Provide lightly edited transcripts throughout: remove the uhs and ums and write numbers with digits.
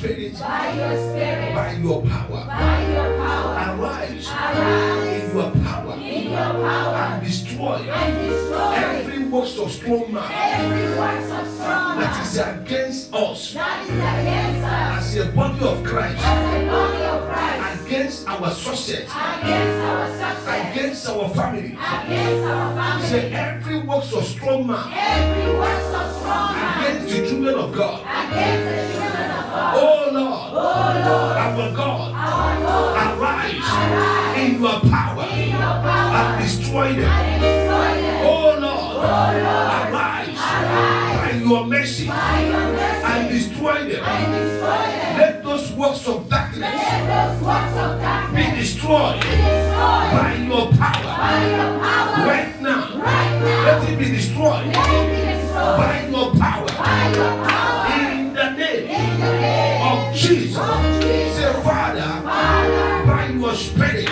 spirit, by your power, arise in in your power and destroy every works of strong man that is against us as a body of Christ, against our success, against our family. Say every works of strong man against the children of God. Oh Lord, our God, arise in your power and destroy them. Oh Lord, arise by your mercy and destroy them. Let those works of darkness be destroyed by your power right now. Let it be destroyed by your power in the name of Jesus. Say, Father, by your spirit,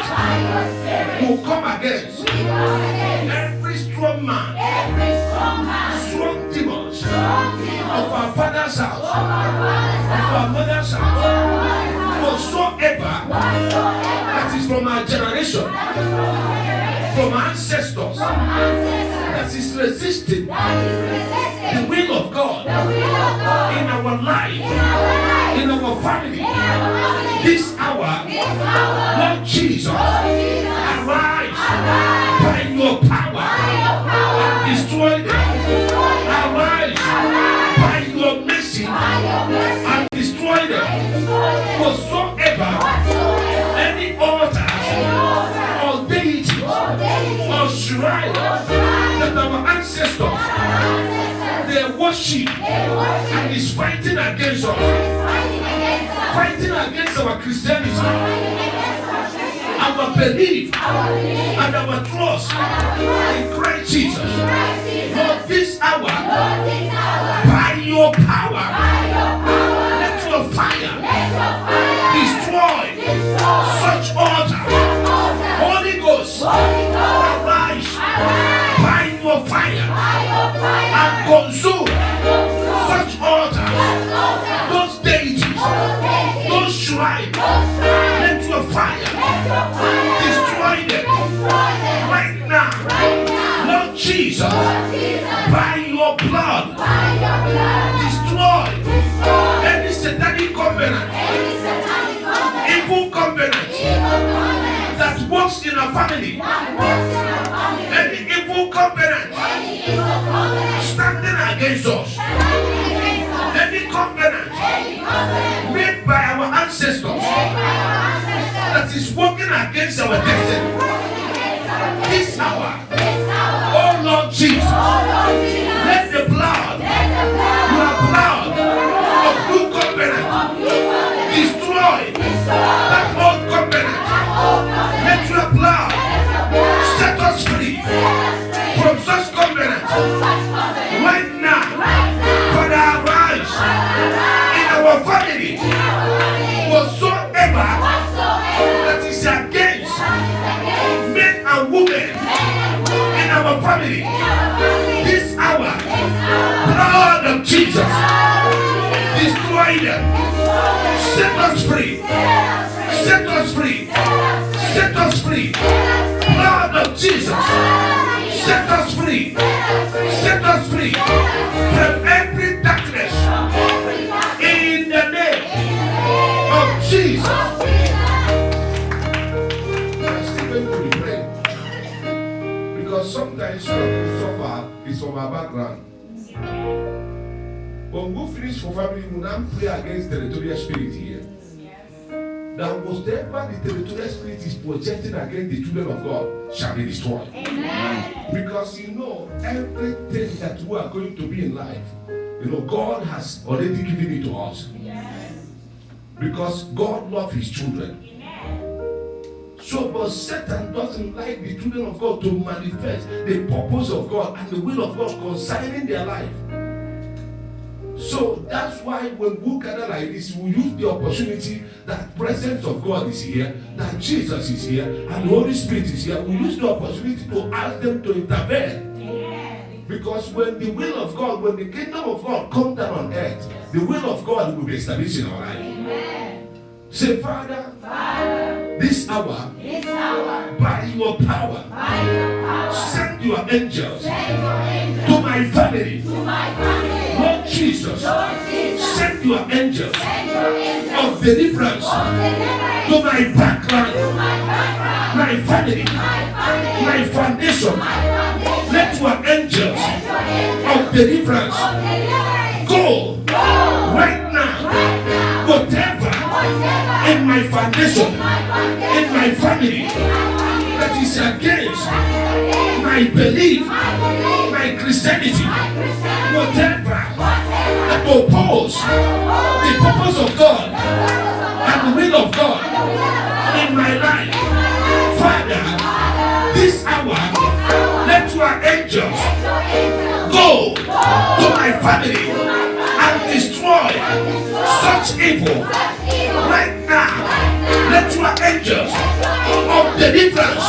will come against every strong man, strong demons of our father's house, of our mother's house, whatsoever that is from our generation, from our ancestors, that is resisting the will of God in our life, in our family. This hour, Lord Jesus, arise by your power and destroy them. Arise by your mercy and destroy them. Whatsoever any altar or deity or shrine that our ancestors they worship and is fighting against us, fighting against our Christianity, our belief, and our trust in Christ Jesus. Lord, this hour, by your power, let your fire destroy such altar. Holy Ghost, arise by your fire and consume such altars, those deities, those shrines. Let your fire destroy them right now. Lord Jesus, by your blood, destroy any satanic covenant, evil covenant that works in our family, any evil covenant standing against us, any covenant made by our ancestors that is working against our destiny. This hour, oh Lord Jesus, let the blood, your blood of new covenant, destroy that old covenant. Let your blood set us free from such covenant right now. Father, arise in our family. Whatsoever that is against men and women in our family, this hour, blood of Jesus, destroy them. Set us free. Set us free. Set us free. Blood of Jesus, set us free. Set us free from every darkness in the name of Jesus. I'm still going to be praying because sometimes what we suffer is from our background. When we finish for family, we now pray against territorial spirit here. That whatever the territorial spirit is projecting against the children of God shall be destroyed. Amen. Because everything that we are going to be in life, God has already given it to us. Yes. Because God loves his children. Amen. So, but Satan doesn't like the children of God to manifest the purpose of God and the will of God concerning their life. So that's why when we gather like this, we use the opportunity that presence of God is here, that Jesus is here, and the Holy Spirit is here. We use the opportunity to ask them to intervene. Because when the will of God, when the kingdom of God comes down on earth, the will of God will be established in our life. Say, Father, this hour, by your power, send your angels to my family. Lord Jesus, send your angels of deliverance to my background, my family, my foundation. Let your angels of deliverance go right now. Whatever in my foundation, in my family, that is against my belief, my Christianity, whatever that oppose the purpose of God and the will of God in my life. Father, this hour, let your angels go to my family and destroy such evil right now. Let your angels of deliverance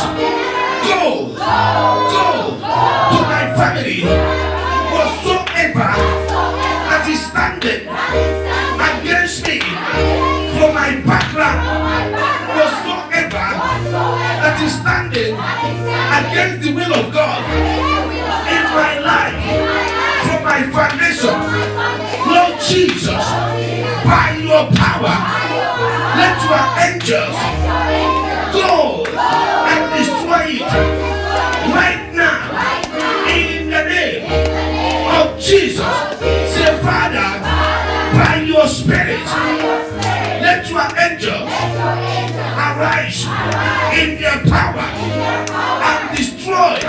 go to my family. Whatsoever that is standing against me from my background, whatsoever that is standing against the will of God in my life, from my foundation, Lord Jesus, by your power, let your angels go and destroy it right now in the name of Jesus. Say, Father, by your spirit, let your angels arise in their power and destroy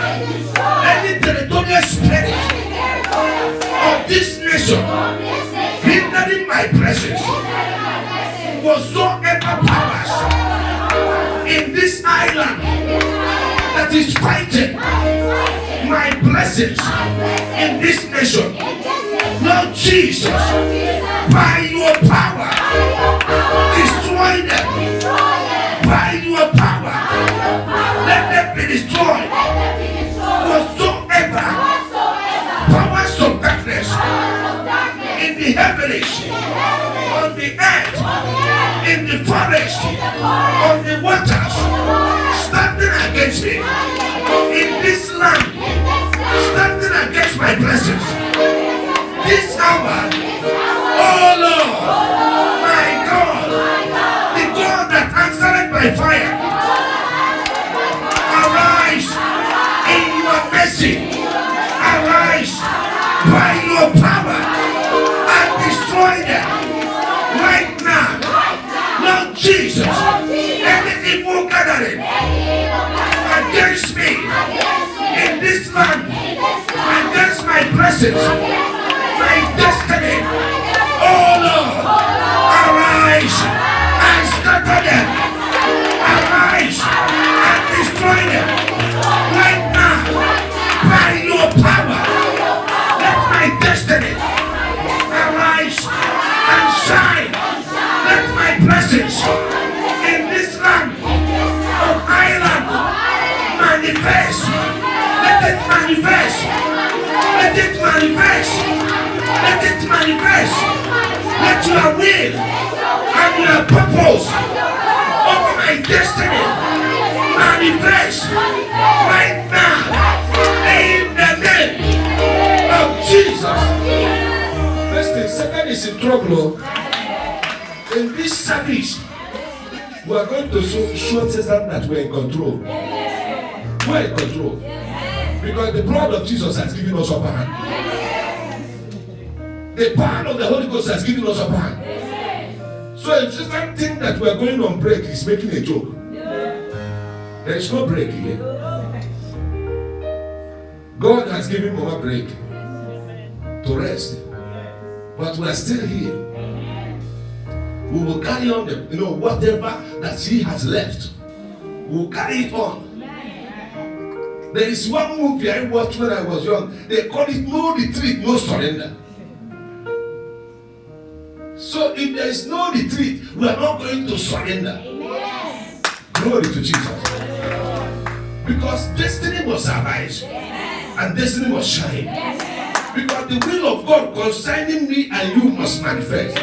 any territorial spirit of this nation hindering my presence. Whatsoever powers in this island that is fighting my blessings in this nation, Lord Jesus, by your power, destroy them. By your power, let them be destroyed. Whatsoever powers of darkness in the heavens, on the earth, in the forest, on the waters, standing against me, in this land, standing against my blessings, this hour, oh Lord, my God, the God that answered by fire, arise in your mercy, arise by your power and destroy them right now. Lord Jesus, any evil gathering against me in this land, against my blessings, my destiny, oh Lord, arise and scatter them, arise and destroy them right now by your power. Let my destiny arise and shine. Let my blessings in this land of Ireland manifest. Let it manifest. Let it manifest. Let it manifest. Let your will and your purpose over my destiny manifest right now in the name of Jesus. Listen, Satan is in trouble. In this service, we are going to show Satan that we're in control. We're in control. Because the blood of Jesus has given us upper hand. The power of the Holy Ghost has given us upper hand. So if Satan thinks that we're going on break, he's making a joke. There is no break here. God has given Mama break to rest. But we are still here. We will carry on whatever that she has left. We will carry it on. There is one movie I watched when I was young. They call it No Retreat, No Surrender. So if there is no retreat, we are not going to surrender. Amen. Glory to Jesus. Because destiny must arise. And destiny must shine. Because the will of God concerning me and you must manifest.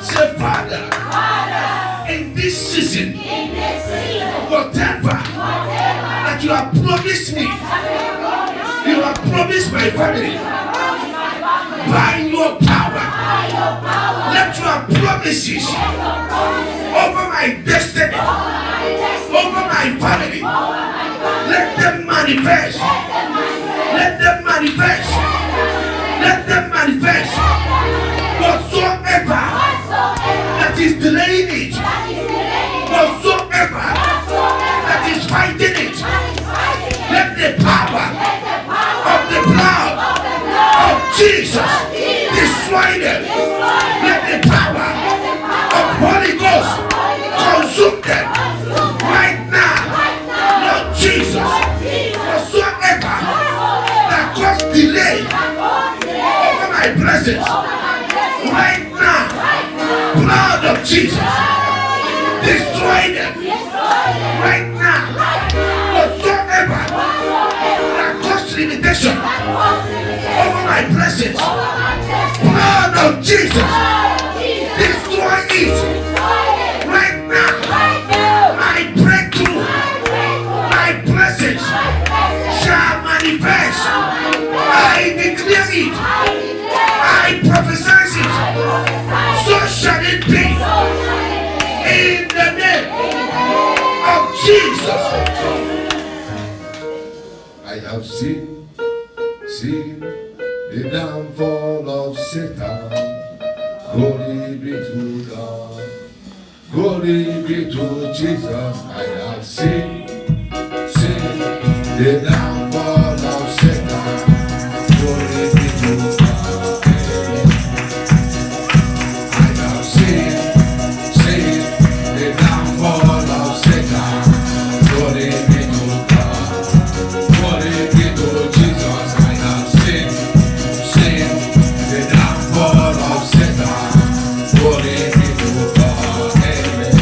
Say, Father, in this season, whatever that you have promised me, you have promised my family, by your power, let your promises over my destiny, over my family, let them manifest. Let them manifest. Let them manifest. Whatsoever that is delaying it, whatsoever that is fighting it, let the power of the blood of Jesus destroy them. Let the power of Holy Ghost consume them right now. Lord Jesus, whatsoever that caused delay over my blessings, right now, blood of Jesus, destroy them right now. Whatsoever that caused limitation over my blessings, blood of Jesus, destroy it right now. My breakthrough, my blessings shall manifest. I declare it, I prophesy it, so shall it be in the name of Jesus. I have seen the downfall of Satan. Glory be to God. Glory be to Jesus. I have seen the downfall of Satan. Glory be to God. I have seen the downfall of Satan. Glory be to God. Glory be to Jesus. I have seen the downfall of Satan. Glory be to God. Amen.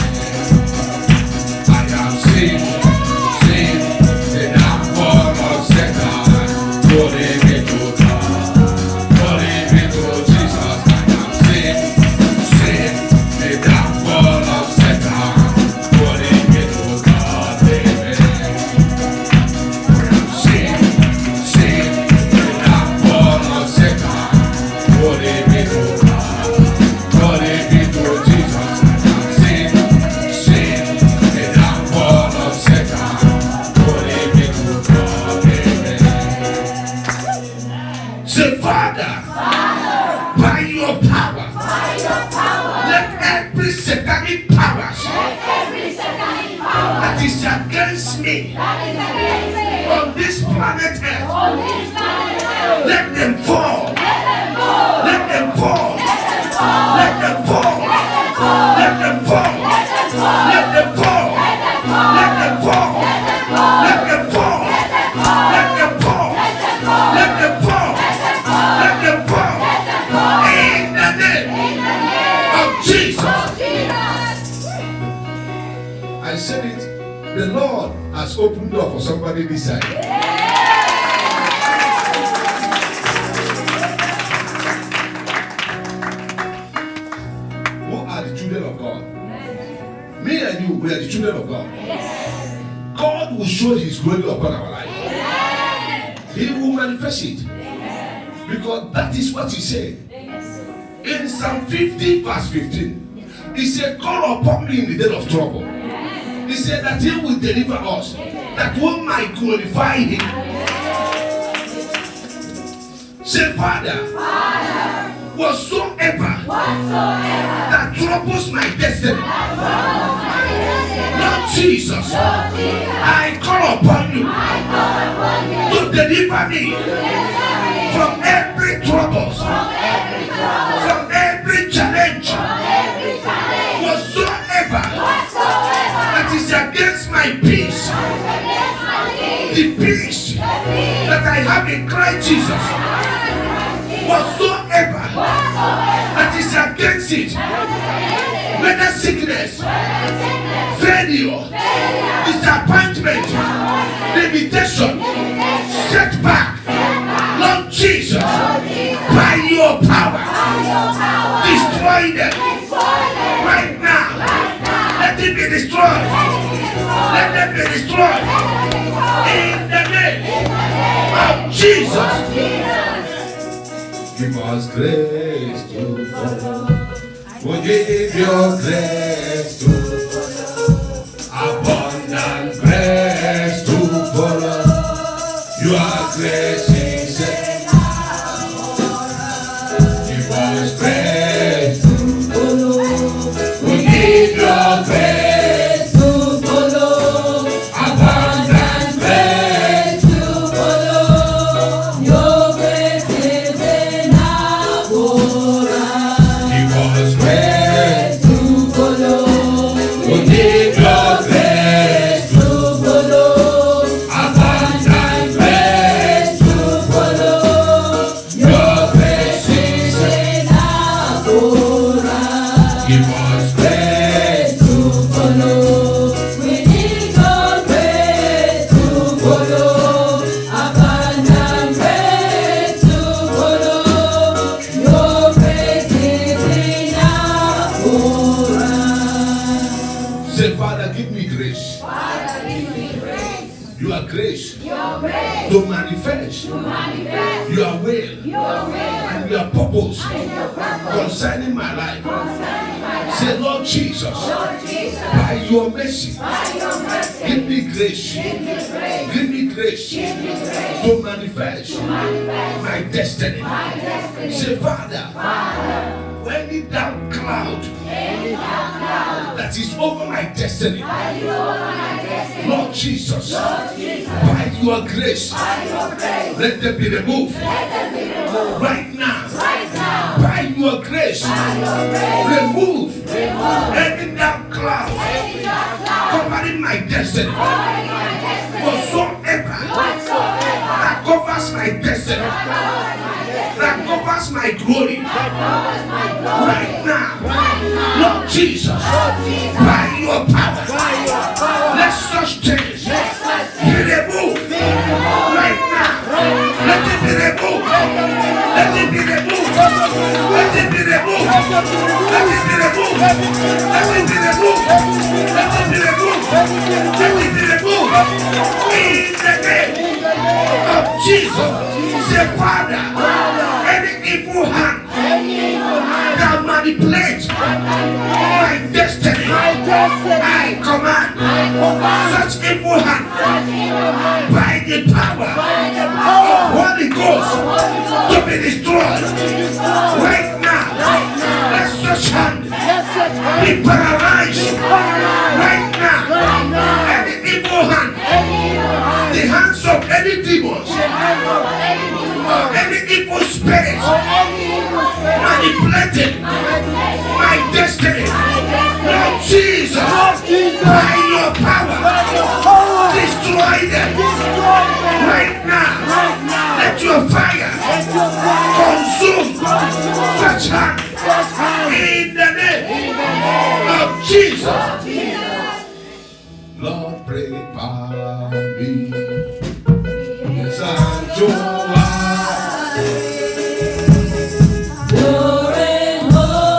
I have seen the downfall of Satan. Glory be to God. Glory be to Jesus. I have seen the downfall of Satan. Glory be to God. Amen. I have seen the downfall of Satan. Glory be to God. Glory be to Jesus. I have seen the downfall of Satan. Glory be to God. Amen. Say, Father, by your power, let every satanic power that is against me on this planet Earth, let them fall. Let them fall. Let them fall. Let them fall. Let them fall. Let them fall. Let them fall. Let them fall. Let them fall. Let them fall. In the name of Jesus. I said it. The Lord has opened door for somebody this side. Who are the children of God? Me and you, we are the children of God. God will show His glory upon our life. He will manifest it. Because that is what He said. In Psalm 50 verse 15, He said, call upon me in the day of trouble. He said that He will deliver us, that we might glorify Him. Say, Father, whatsoever that troubles my destiny, Lord Jesus, I call upon you to deliver me from every trouble, from every challenge, whatsoever that is against my peace, the peace that I have in Christ Jesus, whatsoever that is against it, whether sickness, failure, disappointment, limitation, setback, Lord Jesus, by your power, destroy them right now. destroyed. Let them be destroyed. In the name of Jesus. Give us grace to follow. We give your grace to follow. Abundant grace to follow. Your grace is enough. Give us grace to follow. We need your grace to follow. Abundant grace to follow. Your grace is enough for us. Give us grace to follow. We need your grace to follow. Abundant grace to follow. Your grace is enough for us. Give us grace to follow. We need your grace to follow. Abundant grace to follow. Your grace is enough for us. Say, Father, give me grace. Father, give me grace. Your grace Your grace. to manifest To manifest your will your will and your purpose and your purpose concerning my life. concerning my life. Say, Lord Jesus, Lord Jesus, by your mercy, by your mercy, give me grace. give me grace. Give me grace Give me grace to manifest to manifest my destiny. my destiny. Say, Father, Father, any dark cloud any dark cloud that is over my destiny, that is over my destiny, Lord Jesus, Lord Jesus, by your grace, by your grace, let them be removed let them be removed right now. right now. By your grace, By your grace, remove remove any dark cloud any dark cloud covering my destiny. covering my destiny. Whatsoever Whatsoever that covers my destiny, covers my destiny, that covers my glory, covers my glory, right now, right now. Lord Jesus, Lord Jesus, by your power, by your power, let such things let us be removed be removed right now. Let it be removed. Let it be removed. Let it be removed. Let it be removed. Let it be removed. Let it be removed. Let it be removed. In the name of Jesus. Say, Father, any evil hand that manipulates my destiny, I command such evil hand by the power of Holy Ghost to be destroyed right now. Let such hand be paralyzed right now. Any evil hand, the hands of any demons or any evil spirits manipulating my destiny, Lord Jesus, by your power, destroy them right now. Let your fire consume such hand in the name of Jesus. Lord, prepare me a sanctuary. Pure and holy.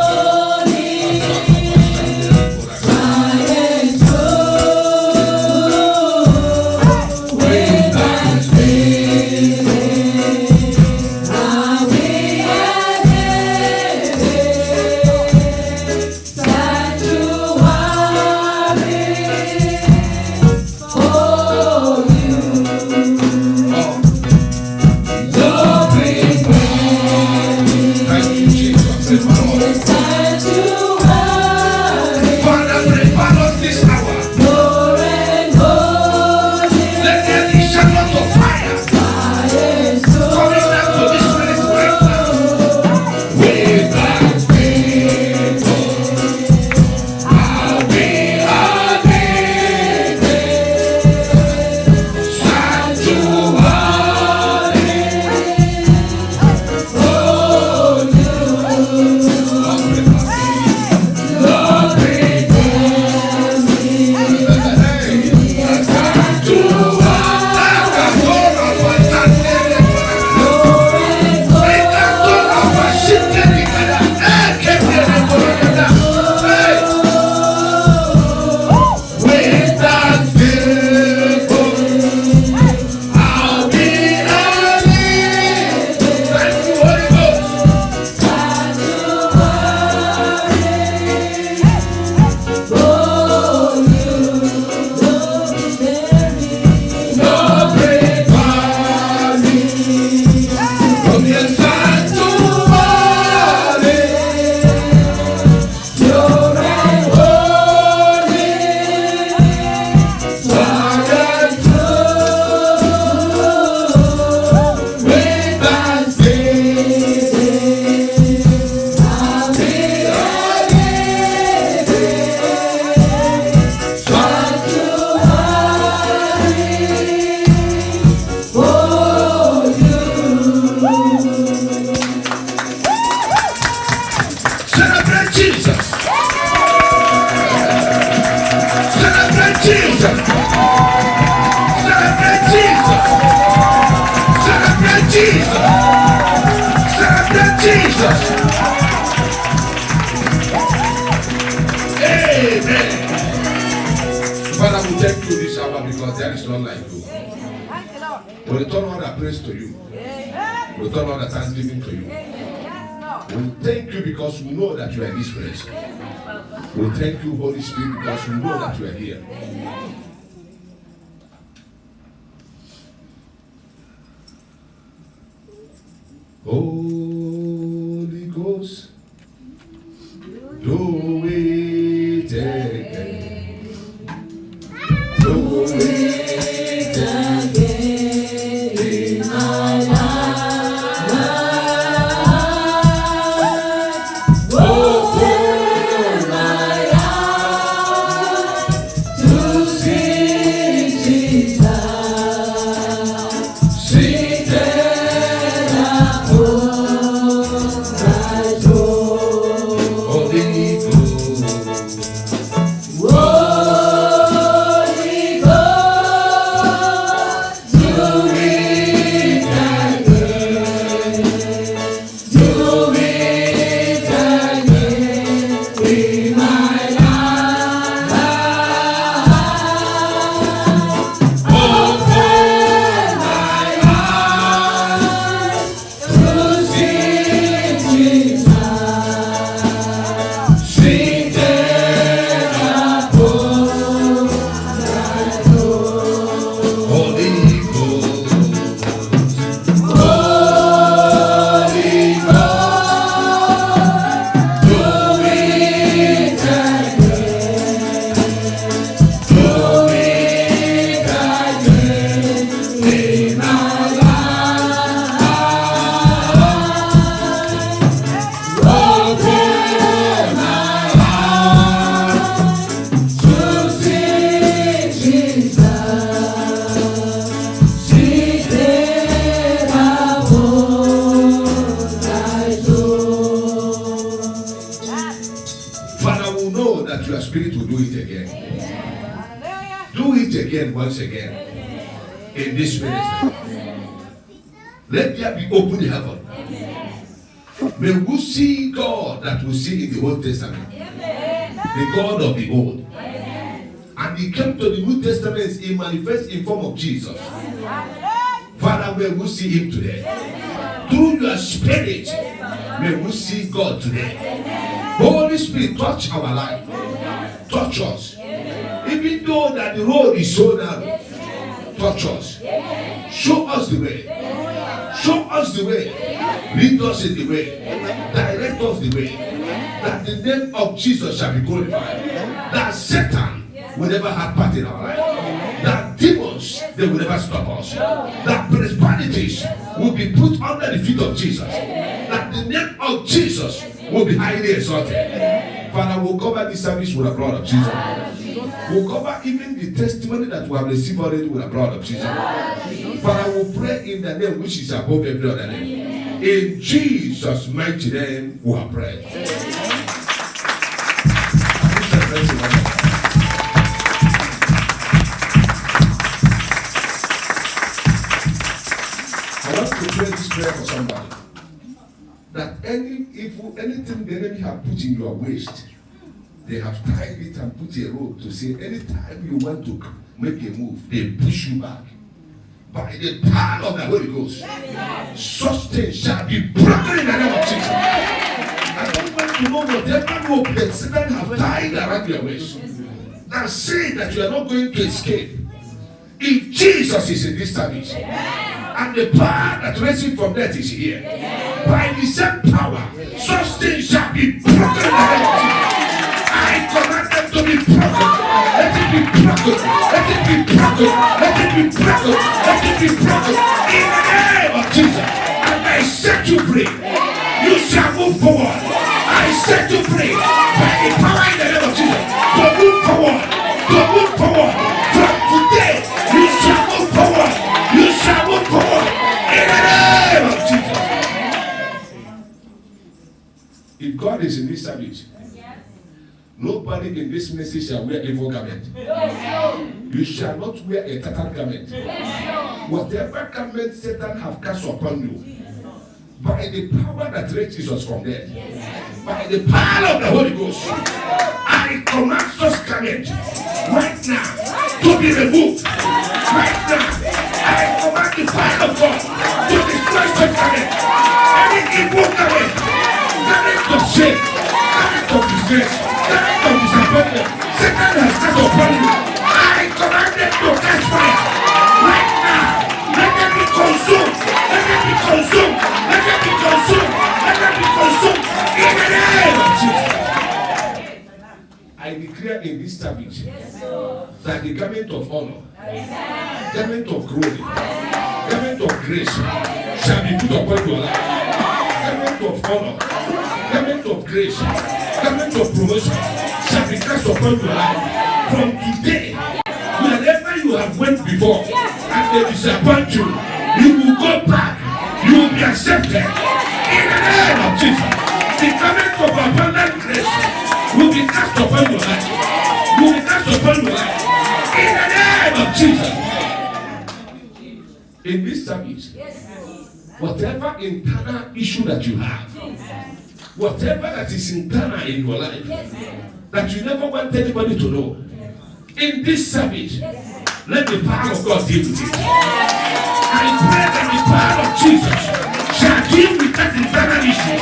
Amen. Father, we thank you this hour because there is none like you. We return all the praise to you. We return all the thanksgiving to you. We thank you because we know that you are in this place. We thank you, Holy Spirit, because we know that you are here. Holy Ghost, do it again. Do it again in our life. Open my eyes to see Jesus. Once again in this ministry. Let there be open heaven. May we see God that we see in the Old Testament, the God of the old. And he came to the New Testament, he manifests in form of Jesus. Father, may we see him today. Through your spirit, may we see God today. Holy Spirit, touch our life. Touch us. Even though that the road is so narrow, touch us. Show us the way. Show us the way. Lead us in the way. Direct us the way. That the name of Jesus shall be glorified. That Satan will never have part in our life. That demons, they will never stop us. That principalities will be put under the feet of Jesus. That the name of Jesus will be highly exalted. Father, we'll cover this service with the blood of Jesus. We'll cover even the testimony that we have received already with the blood of Jesus. Father, we'll pray in the name which is above every other name. In Jesus' mighty name, we have prayed. I want to pray this prayer for somebody. That anything the enemy have put in your waist, they have tied it and put a rope to say anytime you want to make a move, they push you back. By the power of the Holy Ghost, such things shall be broken in the name of Jesus. I don't want to know whatever rope that Satan have tied around your waist. Now say that you are not going to escape. If Jesus is in this service, and the power that raises from death is here, by the same power, such things shall be broken in the name of Jesus. I command them to be broken. Let it be broken. Let it be broken. Let it be broken. Let it be broken. In the name of Jesus. And I set you free. You shall move forward. I set you free. By the power in the name of Jesus. To move forward. To move forward. From today, you shall move forward. You shall move forward. In the name of Jesus. If God is in this service, nobody in this message shall wear evil garment. You shall not wear a tattered garment. Whatever garment Satan have cast upon you, by the power that raises us from death, by the power of the Holy Ghost, I command garment right now to be removed. Right now, I command the fire of God to destroy such garment. Any evil garment, garment of shame, garment of disgrace, garment of disappointment, Satan has cast upon you. I command them to catch fire right now. Let them be consumed. Let them be consumed. Let them be consumed. Let them be consumed. In the name of Jesus. I declare in this service that the garment of honor, garment of glory, garment of grace shall be put upon your life. Garment of honor, garment of grace, garment of promotion shall be cast upon your life. From today, wherever you have went before and they disappoint you, you will go back. You will be accepted. In the name of Jesus, the garment of abundant grace will be cast upon your life. Will be cast upon your life. In the name of Jesus. In this service, whatever internal issue that you have, whatever that is internal in your life, that you never want anybody to know, in this service, let the power of God deal with it. I pray that the power of Jesus shall deal with that internal issue.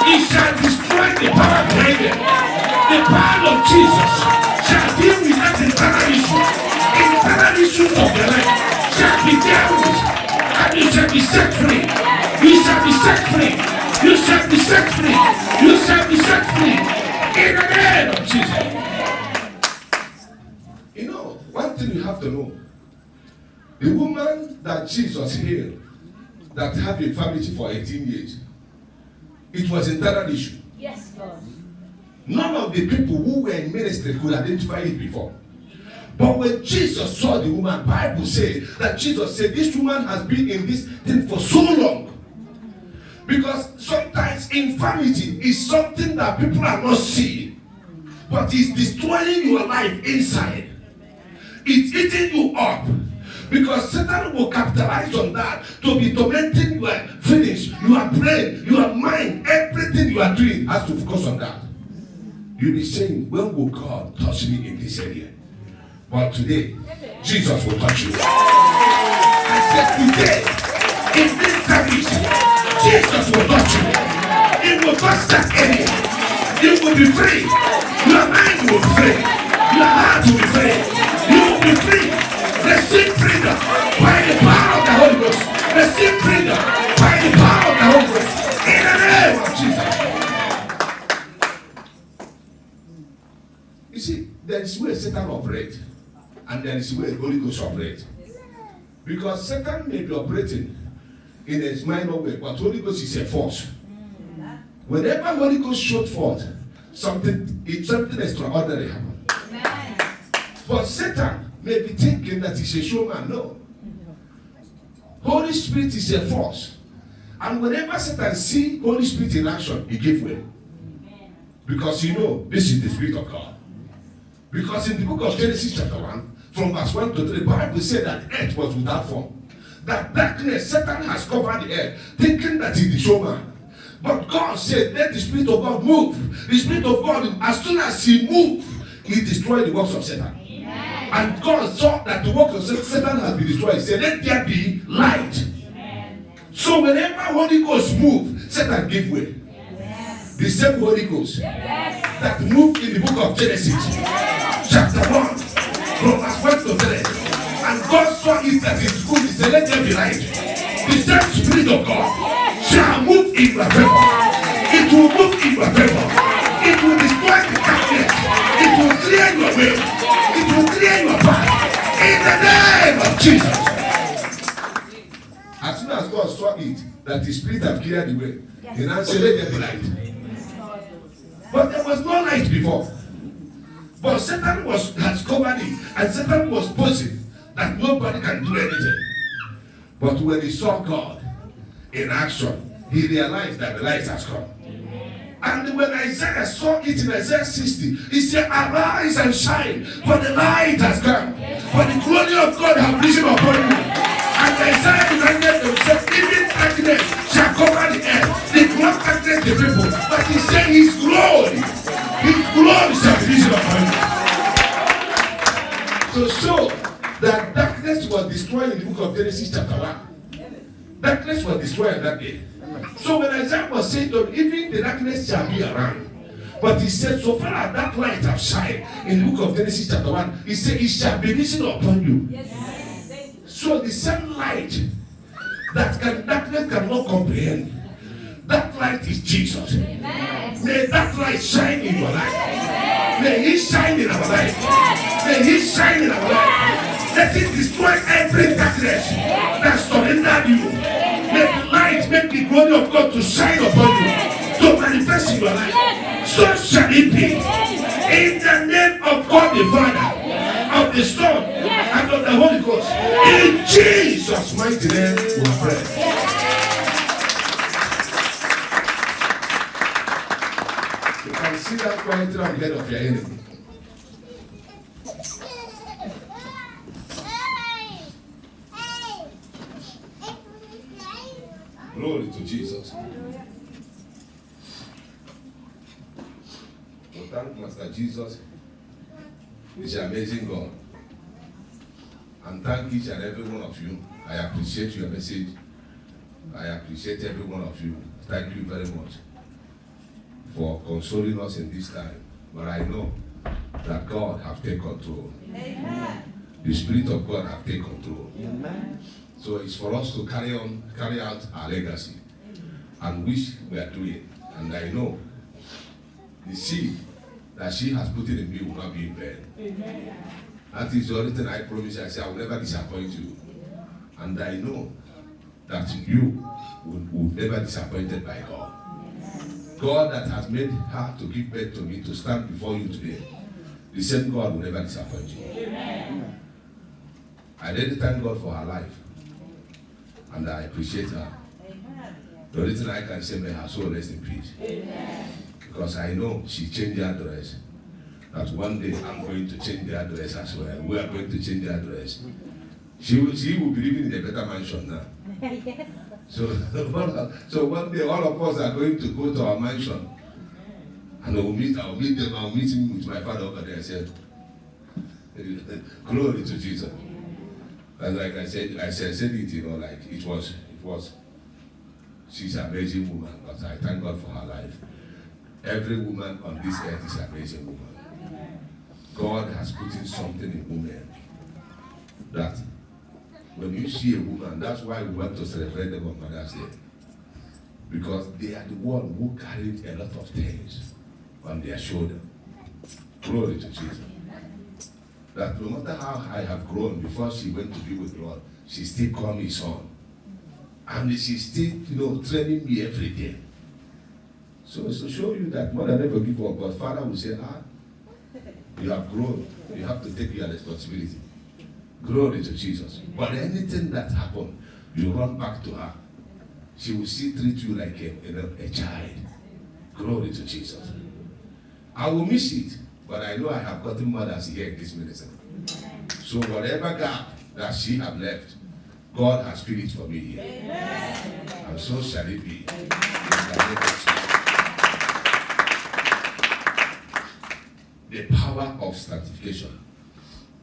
It shall destroy the power behind them. The power of Jesus shall deal with that internal issue. Internal issues of your life shall be dealt with, and you shall be set free. You shall be set free. You shall be set free. You shall be set free. In the name of Jesus. You know, one thing you have to know. The woman that Jesus healed, that had infirmity for 18 years, it was internal issue. Yes, Lord. None of the people who were in ministry could identify it before. But when Jesus saw the woman, Bible says that Jesus said, this woman has been in this thing for so long. Because sometimes infirmity is something that people are not seeing, but it's destroying your life inside. It's eating you up. Because Satan will capitalize on that to be tormenting your finish, your brain, your mind, everything you are doing has to focus on that. You'll be saying, when will God touch me in this area? But today, Jesus will touch you. I said today, in this service, Jesus will touch you. He will touch that area. You will be free. Your mind will be free. Your heart will be free. You will be free. Receive freedom by the power of the Holy Ghost. Receive freedom by the power of the Holy Ghost. In the name of Jesus. You see, there is where Satan operates, and there is where the Holy Ghost operates. Because Satan may be operating in a minor way, but Holy Ghost is a force. Whenever Holy Ghost showed forth, something extraordinary happened. But Satan may be thinking that he's a showman. No. Holy Spirit is a force. And whenever Satan sees Holy Spirit in action, he gives way. Because you know, this is the Spirit of God. Because in the book of Genesis chapter 1, from verse 1 to 3, the Bible said that earth was without form. That darkness, Satan has covered the earth, thinking that he's the showman. But God said, let the Spirit of God move. The Spirit of God, as soon as he moved, he destroyed the works of Satan. And God saw that the works of Satan has been destroyed. He said, let there be light. So whenever Holy Ghost moves, Satan give way. The same Holy Ghost that moved in the book of Genesis, chapter 1, from verse 1 to 3. And God saw it that it's good. He said, let there be light. The same Spirit of God shall move in your favor. It will move in your favor. It will destroy the darkness. It will clear your way. It will clear your path. In the name of Jesus. As soon as God saw it, that the Spirit had cleared the way, he now said, let there be light. But there was no light before. But Satan has covered it, and Satan was posing that nobody can do anything. But when he saw God in action, he realized that the light has come. And when Isaiah saw it in Isaiah 60, he said, arise and shine, for the light has come. For the glory of God has risen upon you. And Isaiah reminded himself, even darkness shall cover the earth. The cloud darkness the people. But he said his glory shall be risen upon you. To show that darkness was destroyed in the book of Genesis chapter 1. Darkness was destroyed that day. So when Isaiah was saying that even the darkness shall be around, but he said, so far as that light have shined in the book of Genesis chapter 1, he said, it shall be risen upon you. Yes. So the same light that darkness cannot comprehend, that light is Jesus. Amen. May that light shine in your life. Amen. May he shine in our life. Yes. May he shine in our life. Let it destroy every darkness that surrendered you. May the light make the glory of God to shine upon you, to manifest in your life. So shall it be. In the name of God the Father, of the Son, and of the Holy Ghost. In Jesus' mighty name we pray. You can see that quietly on the head of your enemy. Glory to Jesus. We thank Master Jesus. He's an amazing God. And thank each and every one of you. I appreciate your message. I appreciate every one of you. Thank you very much for consoling us in this time. But I know that God has taken control. Amen. The Spirit of God has taken control. Amen. So it's for us to carry out our legacy, and which we are doing. And I know the seed that she has put in me will not be in vain. Amen. That is the only thing I promise. I say I will never disappoint you. And I know that you will never be disappointed by God. God that has made her to give birth to me to stand before you today, the same God will never disappoint you. Amen. I really thank God for her life. And I appreciate her. Amen. The only thing I can say, may her soul rest in peace. Amen. Because I know she changed the address. That one day I'm going to change the address as well. We are going to change the address. She will be living in a better mansion now. Yes. So one day all of us are going to go to our mansion. And I'll meet them. I'll meet him with my father over there. I said, glory to Jesus. And like I said it, like it was. She's an amazing woman, but I thank God for her life. Every woman on this earth is an amazing woman. God has put in something in women that when you see a woman, that's why we want to celebrate them on Mother's Day. Because they are the one who carried a lot of things on their shoulder. Glory to Jesus. That no matter how I have grown before she went to be with God, she still called me son. And she's still, training me every day. So it's to show you that mother never give up, but father will say, you have grown. You have to take your responsibility. Glory to Jesus. But anything that happened, you run back to her. She will still treat you like a child. Glory to Jesus. I will miss it, but I know I have gotten mothers here in this ministry. So whatever gap that she have left, God has filled it for me here. Amen. And so shall it be. The power of sanctification.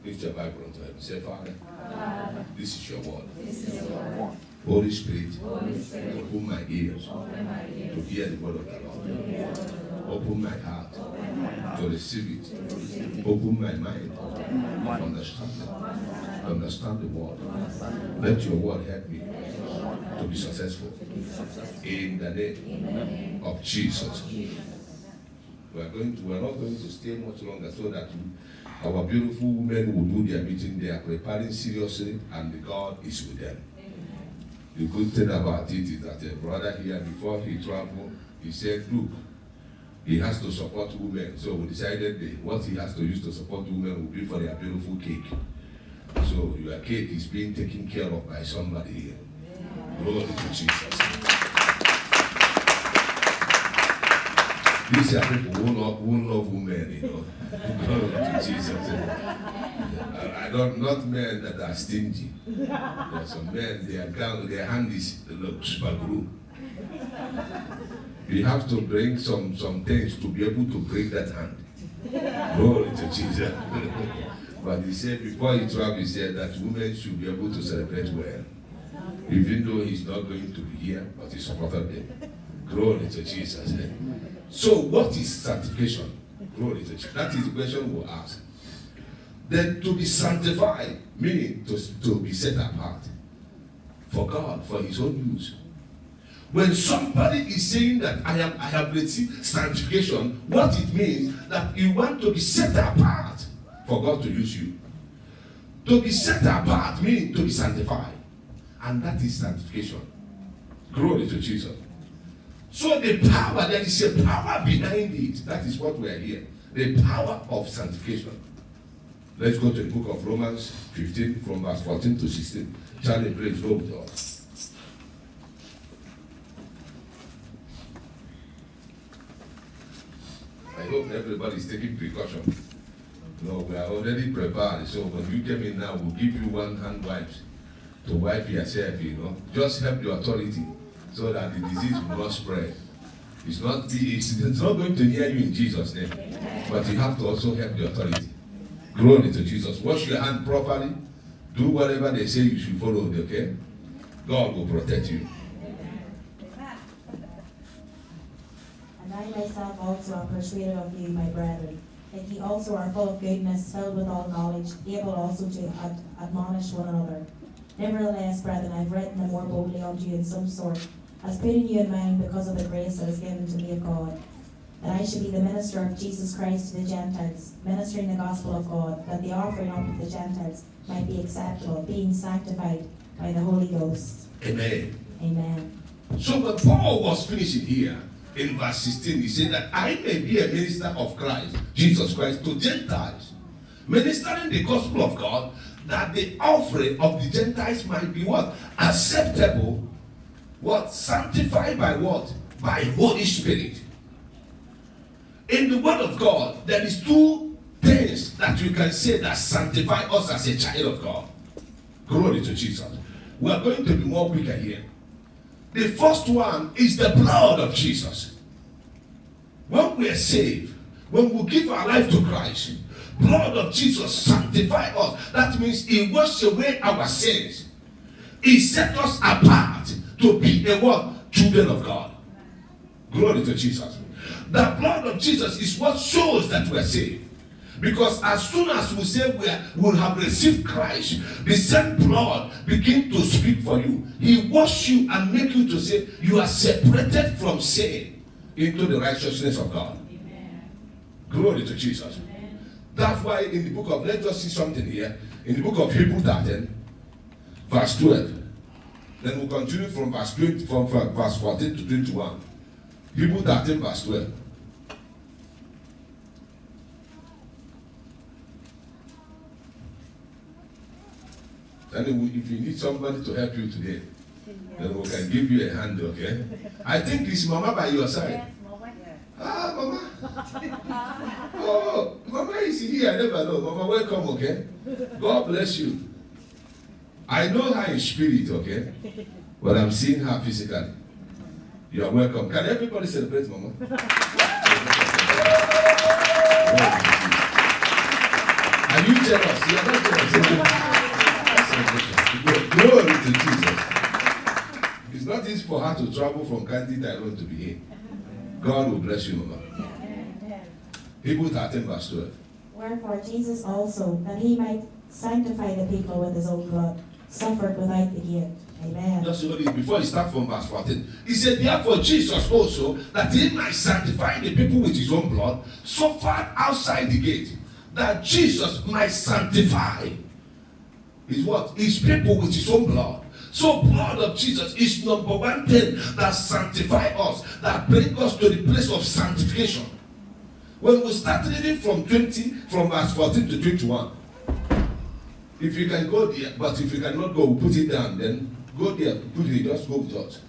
Lift your Bible unto heaven. Say, Father, this is your word. Holy Spirit, open my ears to hear the word of the Lord. Open my heart to receive it. Open my mind to understand the word. Let your word help me to be successful. In the name of Jesus. We are not going to stay much longer so that our beautiful women will do their meeting. They are preparing seriously and God is with them. The good thing about it is that a brother here, before he traveled, he said, look, he has to support women. So we decided that what he has to use to support women will be for their beautiful cake. So your cake is being taken care of by somebody here. Glory to Jesus. These are people who love women, Glory to Jesus. Not men that are stingy. There are some men, their hand is super glue. You have to bring some things to be able to break that hand. Glory to Jesus. But he said before he traveled, he said that women should be able to celebrate well. Even though he's not going to be here, but he supported them. Glory to Jesus. So what is sanctification? Glory to Jesus. That is the question we'll ask. Then to be sanctified, meaning to be set apart for God, for his own use. When somebody is saying that I have received sanctification, what it means that you want to be set apart for God to use you. To be set apart means to be sanctified. And that is sanctification. Glory to Jesus. So the power, there is a power behind it. That is what we are here. The power of sanctification. Let's go to the book of Romans 15 from verse 14 to 16. Charlie, please go with us. I hope everybody is taking precaution. No, we are already prepared. So when you come in now, we'll give you one hand wipes to wipe yourself, Just help the authority so that the disease will not spread. It's not going to near you in Jesus' name. But you have to also help the authority. Glory to Jesus. Wash your hand properly. Do whatever they say you should follow, okay? God will protect you. And I myself also am persuaded of you, my brethren, that ye also are full of goodness, filled with all knowledge, able also to admonish one another. Nevertheless, brethren, I have written the more boldly unto you in some sort, as putting you in mind because of the grace that is given to me of God, that I should be the minister of Jesus Christ to the Gentiles, ministering the gospel of God, that the offering up of the Gentiles might be acceptable, being sanctified by the Holy Ghost. Amen. Amen. So when Paul was finishing here, in verse 16, he said that I may be a minister of Christ, Jesus Christ, to Gentiles, ministering the gospel of God, that the offering of the Gentiles might be what? Acceptable. What? Sanctified by what? By Holy Spirit. In the word of God, there is two things that you can say that sanctify us as a child of God. Glory to Jesus. We are going to be more quicker here. The first one is the blood of Jesus. When we are saved, when we give our life to Christ, blood of Jesus sanctify us. That means He washed away our sins. He set us apart to be a what? Children of God. Glory to Jesus. The blood of Jesus is what shows that we are saved. Because as soon as we say we have received Christ, the same blood begins to speak for you. He washes you and makes you to say you are separated from sin into the righteousness of God. Amen. Glory to Jesus. Amen. That's why in the book of, let's just see something here. In the book of Hebrews 13, verse 12. Then we'll continue from verse 20, from verse 14 to 21. Hebrews 13, verse 12. And if you need somebody to help you today, then we can give you a hand, okay? I think it's Mama by your side. Yes, Mama. Ah, Mama. Oh, Mama is here. I never know. Mama, welcome, okay? God bless you. I know her in spirit, okay? But I'm seeing her physically. You are welcome. Can everybody celebrate, Mama? Are you jealous? You are not jealous. Glory to Jesus. It's not easy for her to travel from County Tyrone to be here. God will bless you, Mama. Hebrews 13, verse 12. Wherefore Jesus also, that he might sanctify the people with his own blood, suffered without the gate. Amen. Just before you start from verse 14, he said, therefore Jesus also, that he might sanctify the people with his own blood, suffered outside the gate, that Jesus might sanctify his what? His people with his own blood. So blood of Jesus is number one thing that sanctifies us, that brings us to the place of sanctification. When we start reading from verse 14 to 21, if you can go there, but if you cannot go, we'll put it down, then go there, put it, just go with us.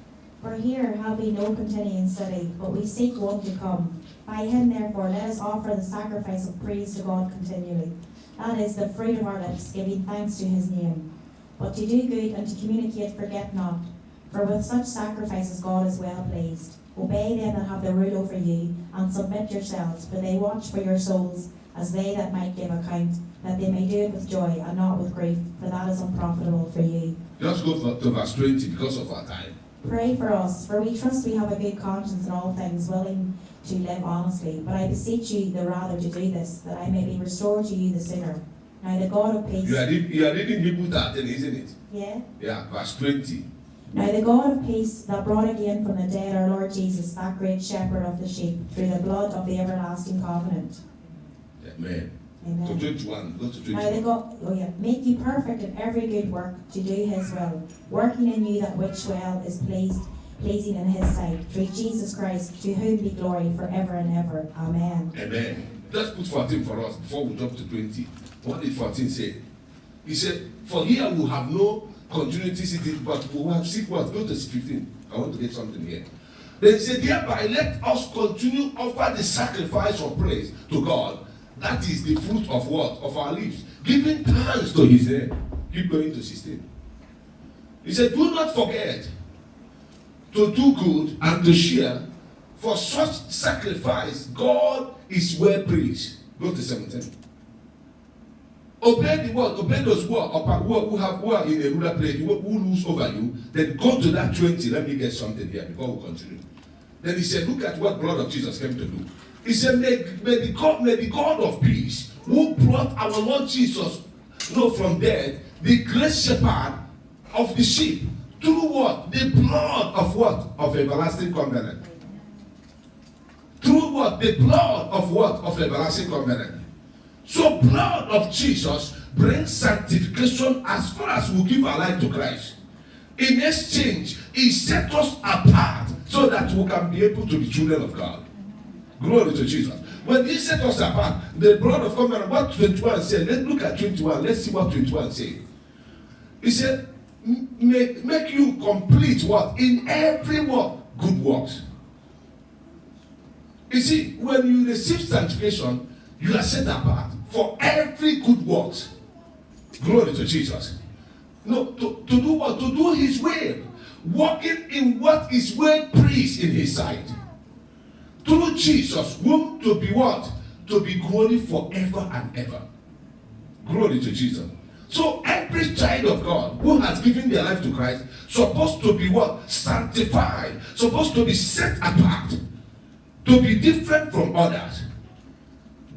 For here have we no continuing city, but we seek one to come. By him therefore let us offer the sacrifice of praise to God continually. That is the fruit of our lips, giving thanks to his name. But to do good and to communicate forget not, for with such sacrifices God is well pleased. Obey them that have the rule over you, and submit yourselves, for they watch for your souls, as they that might give account, that they may do it with joy and not with grief, for that is unprofitable for you. Just go to verse 20 because of our time. Pray for us, for we trust we have a good conscience in all things, willing to live honestly. But I beseech you the rather to do this, that I may be restored to you the sooner. Now the God of peace... You are reading Hebrews 13, isn't it? Yeah? Yeah, verse 20. Now the God of peace that brought again from the dead our Lord Jesus, that great shepherd of the sheep, through the blood of the everlasting covenant. Amen. Amen. To 21, go to 21. Now the God, make you perfect in every good work to do his will, working in you that which well is pleasing in his sight, through Jesus Christ, to whom be glory forever and ever. Amen. Amen. Just put 14 for us before we jump to 20. What did 14 say? He said, for here we have no continuity city, but we will have seek what? Go to 15. I want to get something here. Then he said, thereby let us continue offer the sacrifice of praise to God. That is the fruit of what? Of our lips. Giving thanks to his name. Keep going to 16. He said, do not forget to do good and to share. For such sacrifice, God is well pleased. Go to 17. Obey the word, obey those who are in a ruler place, who lose over you. Then go to that 20. Let me get something here before we continue. Then he said, look at what blood of Jesus came to do. He said, may the God of peace, who brought our Lord Jesus from death, the great shepherd of the sheep, through what? The blood of what? Of everlasting covenant. Through what? The blood of what? Of everlasting covenant. So blood of Jesus brings sanctification as far as we give our life to Christ. In exchange, he set us apart so that we can be able to be children of God. Glory to Jesus. When he set us apart, the blood of covenant, what 21 said, let's look at 21. Let's see what 21 says. He said, make you complete what? In every work, good works. You see, when you receive sanctification, you are set apart for every good works. Glory to Jesus. No, to do what? To do his will. Walking in what is well pleased in his sight. Through Jesus, whom to be what? To be glory forever and ever. Glory to Jesus. So every child of God who has given their life to Christ, supposed to be what? Sanctified. Supposed to be set apart. To be different from others.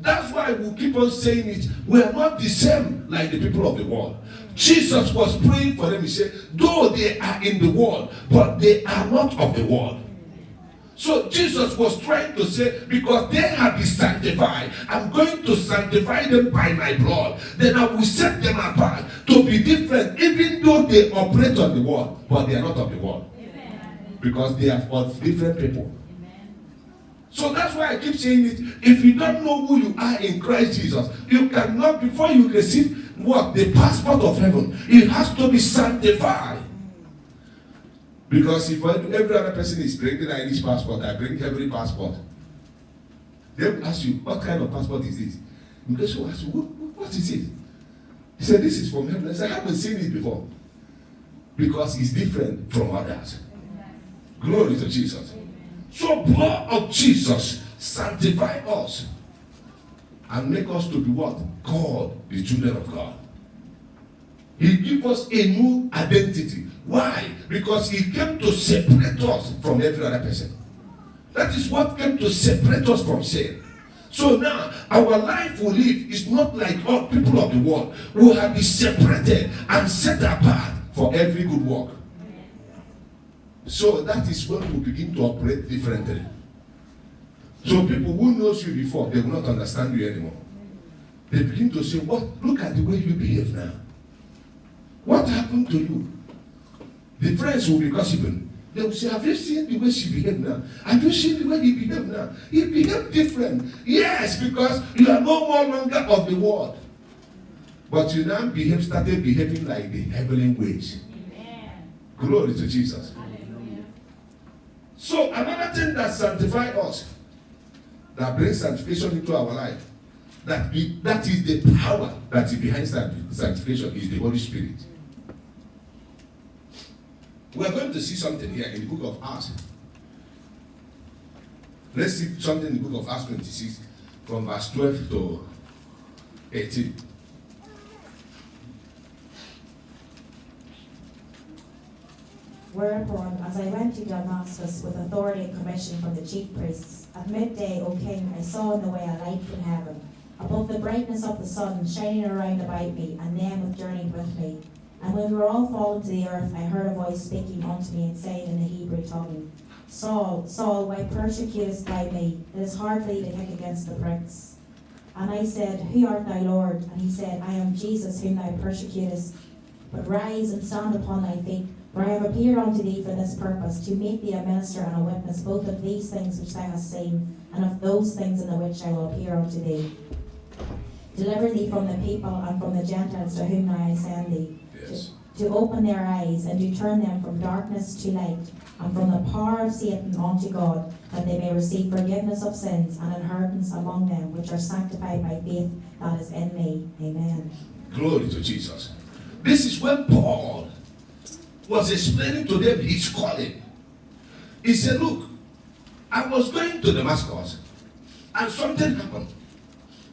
That's why we keep on saying it. We are not the same like the people of the world. Jesus was praying for them. He said, though they are in the world, but they are not of the world. So Jesus was trying to say, because they have been sanctified, I'm going to sanctify them by my blood. Then I will set them apart to be different, even though they operate on the world, but they are not of the world. Amen. Because they are of different people. Amen. So that's why I keep saying it. If you don't know who you are in Christ Jesus, you cannot, before you receive what? The passport of heaven, it has to be sanctified. Because if every other person is bringing an Irish passport, I bring every passport. They will ask you, what kind of passport is this? Because you ask you, what is it? He said, this is from heaven. I said, I haven't seen it before. Because it's different from others. Glory to Jesus. So blood of Jesus sanctify us and make us to be what? God, the children of God. He gives us a new identity. Why? Because he came to separate us from every other person. That is what came to separate us from sin. So now, our life we live is not like all people of the world who have been separated and set apart for every good work. So that is when we begin to operate differently. So people who knows you before, they will not understand you anymore. They begin to say, "What? Look at the way you behave now. What happened to you?" The friends will be gossiping. They will say, "Have you seen the way she behaved now? Have you seen the way he behaved now? He behaved different." Yes, because you are no more longer of the world. But you now started behaving like the heavenly ways. Amen. Glory to Jesus. Hallelujah. So another thing that sanctifies us, that brings sanctification into our life, that is the power that is behind sanctification, is the Holy Spirit. We are going to see something here in the book of Acts. Let's see something in the book of Acts 26 from verse 12 to 18. Whereupon, as I went to Damascus with authority and commission from the chief priests, at midday, O king, I saw in the way a light from heaven, above the brightness of the sun, shining around about me, and them which journeyed with me. And when we were all fallen to the earth, I heard a voice speaking unto me and saying in the Hebrew tongue, Saul, Saul, why persecutest thou me? It is hard for thee to kick against the pricks. And I said, Who art thou, Lord? And he said, I am Jesus, whom thou persecutest. But rise and stand upon thy feet, for I have appeared unto thee for this purpose, to make thee a minister and a witness both of these things which thou hast seen, and of those things in the which I will appear unto thee. Deliver thee from the people and from the Gentiles to whom now I send thee, Yes. to open their eyes, and to turn them from darkness to light, and from the power of Satan unto God, that they may receive forgiveness of sins and inheritance among them which are sanctified by faith that is in me. Amen. Glory to Jesus. This is when Paul was explaining to them his calling. He said, look, I was going to Damascus and something happened.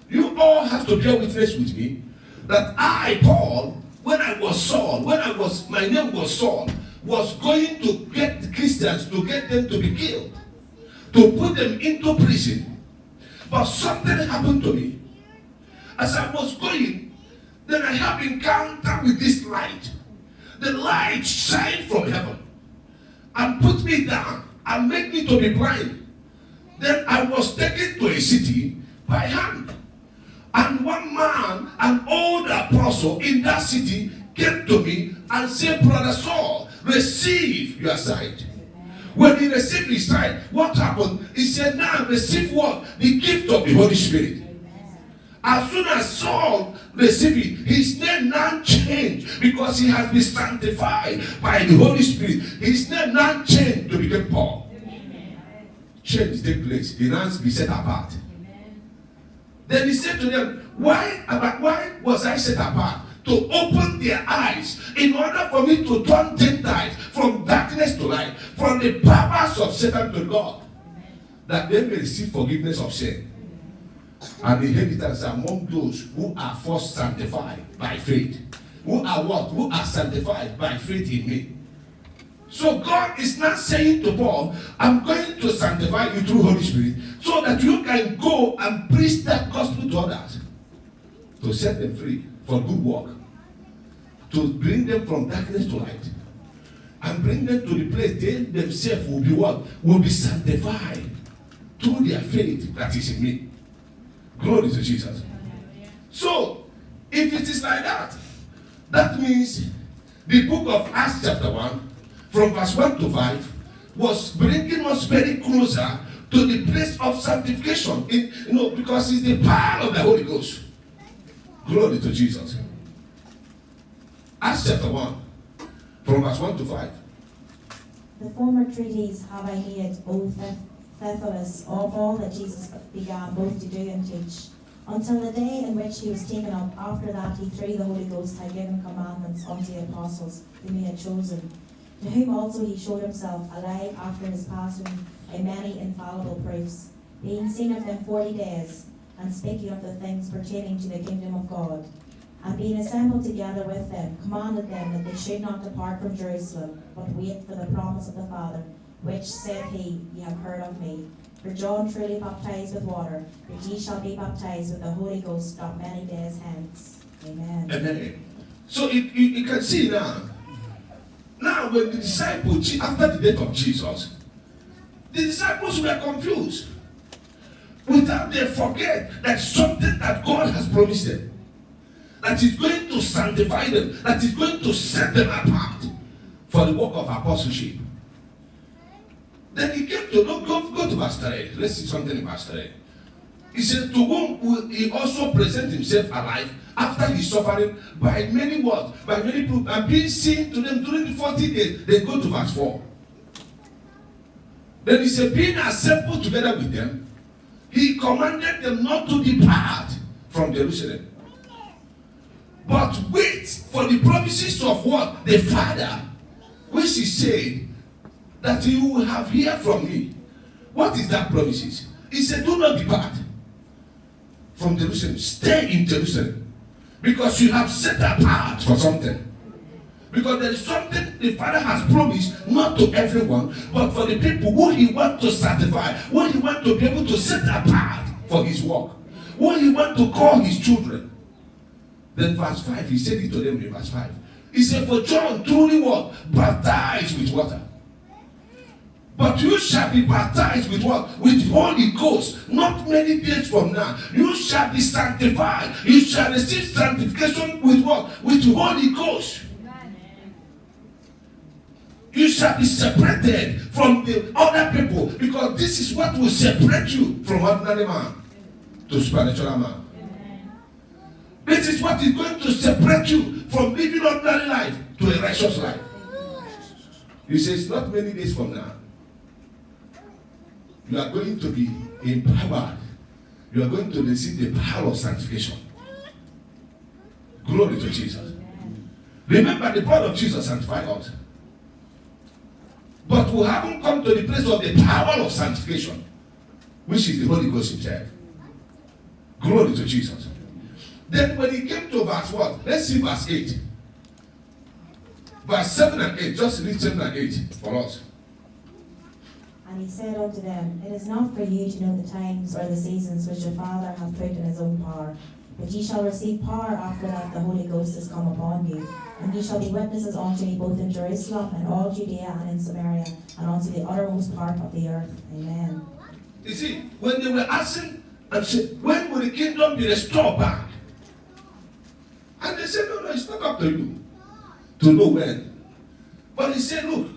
You all have to bear witness with me that I, Paul, when I was Saul, my name was Saul, was going to get the Christians, to get them to be killed, to put them into prison. But something happened to me. As I was going, then I have encounter with this light. The light shined from heaven and put me down and made me to be blind. Then I was taken to a city by hand. And one man, an old apostle in that city, came to me and said, Brother Saul, receive your sight. When he received his sight, what happened? He said, now receive what? The gift of the Holy Spirit. As soon as Saul received it, his name now changed because he has been sanctified by the Holy Spirit. His name now changed to become Paul. Change take place. He now be set apart. Then he said to them, why was I set apart? To open their eyes in order for me to turn Gentiles from darkness to light, from the powers of Satan to God, that they may receive forgiveness of sin and inheritance among those who are first sanctified by faith. Who are what? Who are sanctified by faith in me. So God is not saying to Paul, I'm going to sanctify you through Holy Spirit so that you can go and preach that gospel to others, to set them free for good work, to bring them from darkness to light, and bring them to the place they themselves will be what? Will be sanctified through their faith that is in me. Glory to Jesus. So, if it is like that, that means the book of Acts chapter 1, from verse 1 to 5, was bringing us very closer to the place of sanctification. Because it's the power of the Holy Ghost. Glory to Jesus. Acts chapter 1, from verse 1 to 5. The former treatise have I made, O Theophilus, of all that Jesus began both to do and teach, until the day in which he was taken up. After that he through the Holy Ghost had given commandments unto the apostles whom he had chosen, to whom also he showed himself alive after his passing by many infallible proofs, being seen of them 40 days, and speaking of the things pertaining to the kingdom of God. And being assembled together with them, commanded them that they should not depart from Jerusalem, but wait for the promise of the Father, which said he, Ye have heard of me. For John truly baptized with water, but ye shall be baptized with the Holy Ghost not many days hence. Amen. Amen. So you can see now. Now when the disciples, after the death of Jesus, the disciples were confused. Without they forget that something that God has promised them, that is going to sanctify them, that is going to set them apart for the work of apostleship. Then he came to go to verse 3. Let's see something in verse 3. He said, to whom will he also present himself alive after his suffering by many words, by many proof, and being seen to them during the 40 days. Then go to verse 4. Then he said, being assembled together with them, he commanded them not to depart from Jerusalem, but wait for the promises of what? The Father, which he said, that you will have heard from me. What is that promises? He said, do not depart. from Jerusalem. Stay in Jerusalem. Because you have set apart for something. Because there is something the Father has promised, not to everyone, but for the people who He wants to sanctify, who He wants to be able to set apart for His work, who He wants to call His children. Then verse 5, He said it to them in verse 5. He said, for John truly what? Baptized with water. But you shall be baptized with what? With Holy Ghost. Not many days from now. You shall be sanctified. You shall receive sanctification with what? With Holy Ghost. You shall be separated from the other people, because this is what will separate you from ordinary man to spiritual man. This is what is going to separate you from living ordinary life to a righteous life. He says, not many days from now, you are going to be empowered. You are going to receive the power of sanctification. Glory to Jesus. Remember, the blood of Jesus sanctified us. But we haven't come to the place of the power of sanctification, which is the Holy Ghost Himself. Glory to Jesus. Then when He came to verse what? Let's see verse 8. Verse 7 and 8. Just read 7 and 8 for us. And He said unto them, it is not for you to know the times or the seasons which the Father hath put in His own power, but ye shall receive power after that the Holy Ghost is come upon you. And ye shall be witnesses unto me both in Jerusalem and all Judea and in Samaria and unto the uttermost part of the earth. Amen. You see, when they were asking and said, when will the kingdom be restored back? And they said, no, it's not up to you to know when. But He said, look,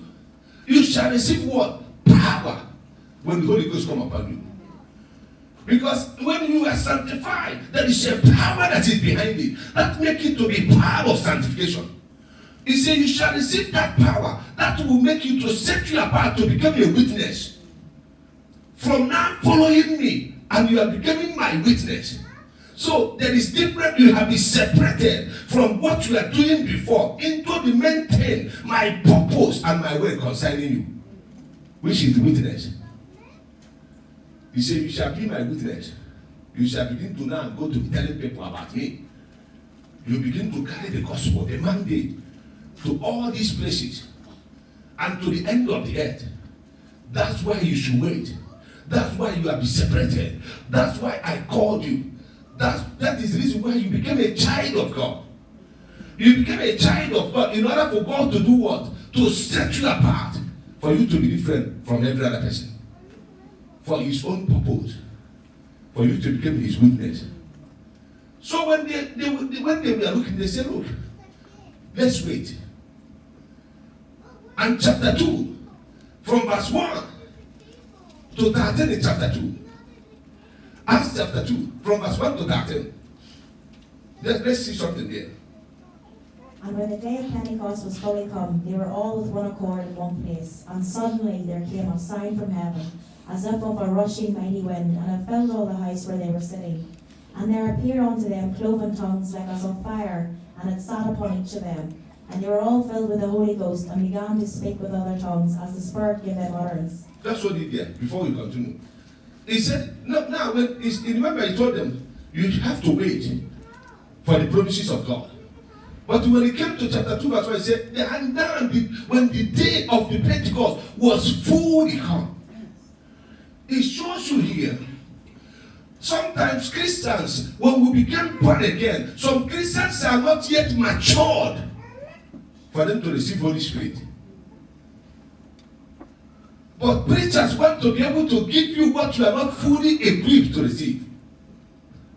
you shall receive what? Power when the Holy Ghost come upon you. Because when you are sanctified, there is a power that is behind it. That makes it to be power of sanctification. He said, you shall receive that power that will make you to set you apart to become a witness. From now, following me, and you are becoming my witness. So there is different. You have been separated from what you are doing before into the maintain my purpose and my way concerning you, which is the witness. He said, you shall be my witness. You shall begin to now go to be telling people about me. You begin to carry the gospel, the mandate, to all these places and to the end of the earth. That's why you should wait. That's why you have been separated. That's why I called you. That is the reason why you became a child of God. You became a child of God in order for God to do what? To set you apart, for you to be different from every other person. For His own purpose. For you to become His witness. So when they were looking, they said, look, let's wait. And chapter 2, from verse 1 to 13 in chapter 2. Acts chapter 2, from verse 1 to 13. Let's see something there. And when the day of Pentecost was fully come, they were all with one accord in one place. And suddenly there came a sign from heaven, as if of a rushing mighty wind, and it filled all the house where they were sitting. And there appeared unto them cloven tongues like as of fire, and it sat upon each of them. And they were all filled with the Holy Ghost, and began to speak with other tongues, as the Spirit gave them utterance. That's what He did before we continue. He said, no, now, remember He told them, you have to wait for the promises of God. But when it came to chapter 2, verse 1, He said, and now when the day of the Pentecost was fully come. It shows you here, sometimes Christians, when we become born again, some Christians are not yet matured for them to receive Holy Spirit. But preachers want to be able to give you what you are not fully equipped to receive.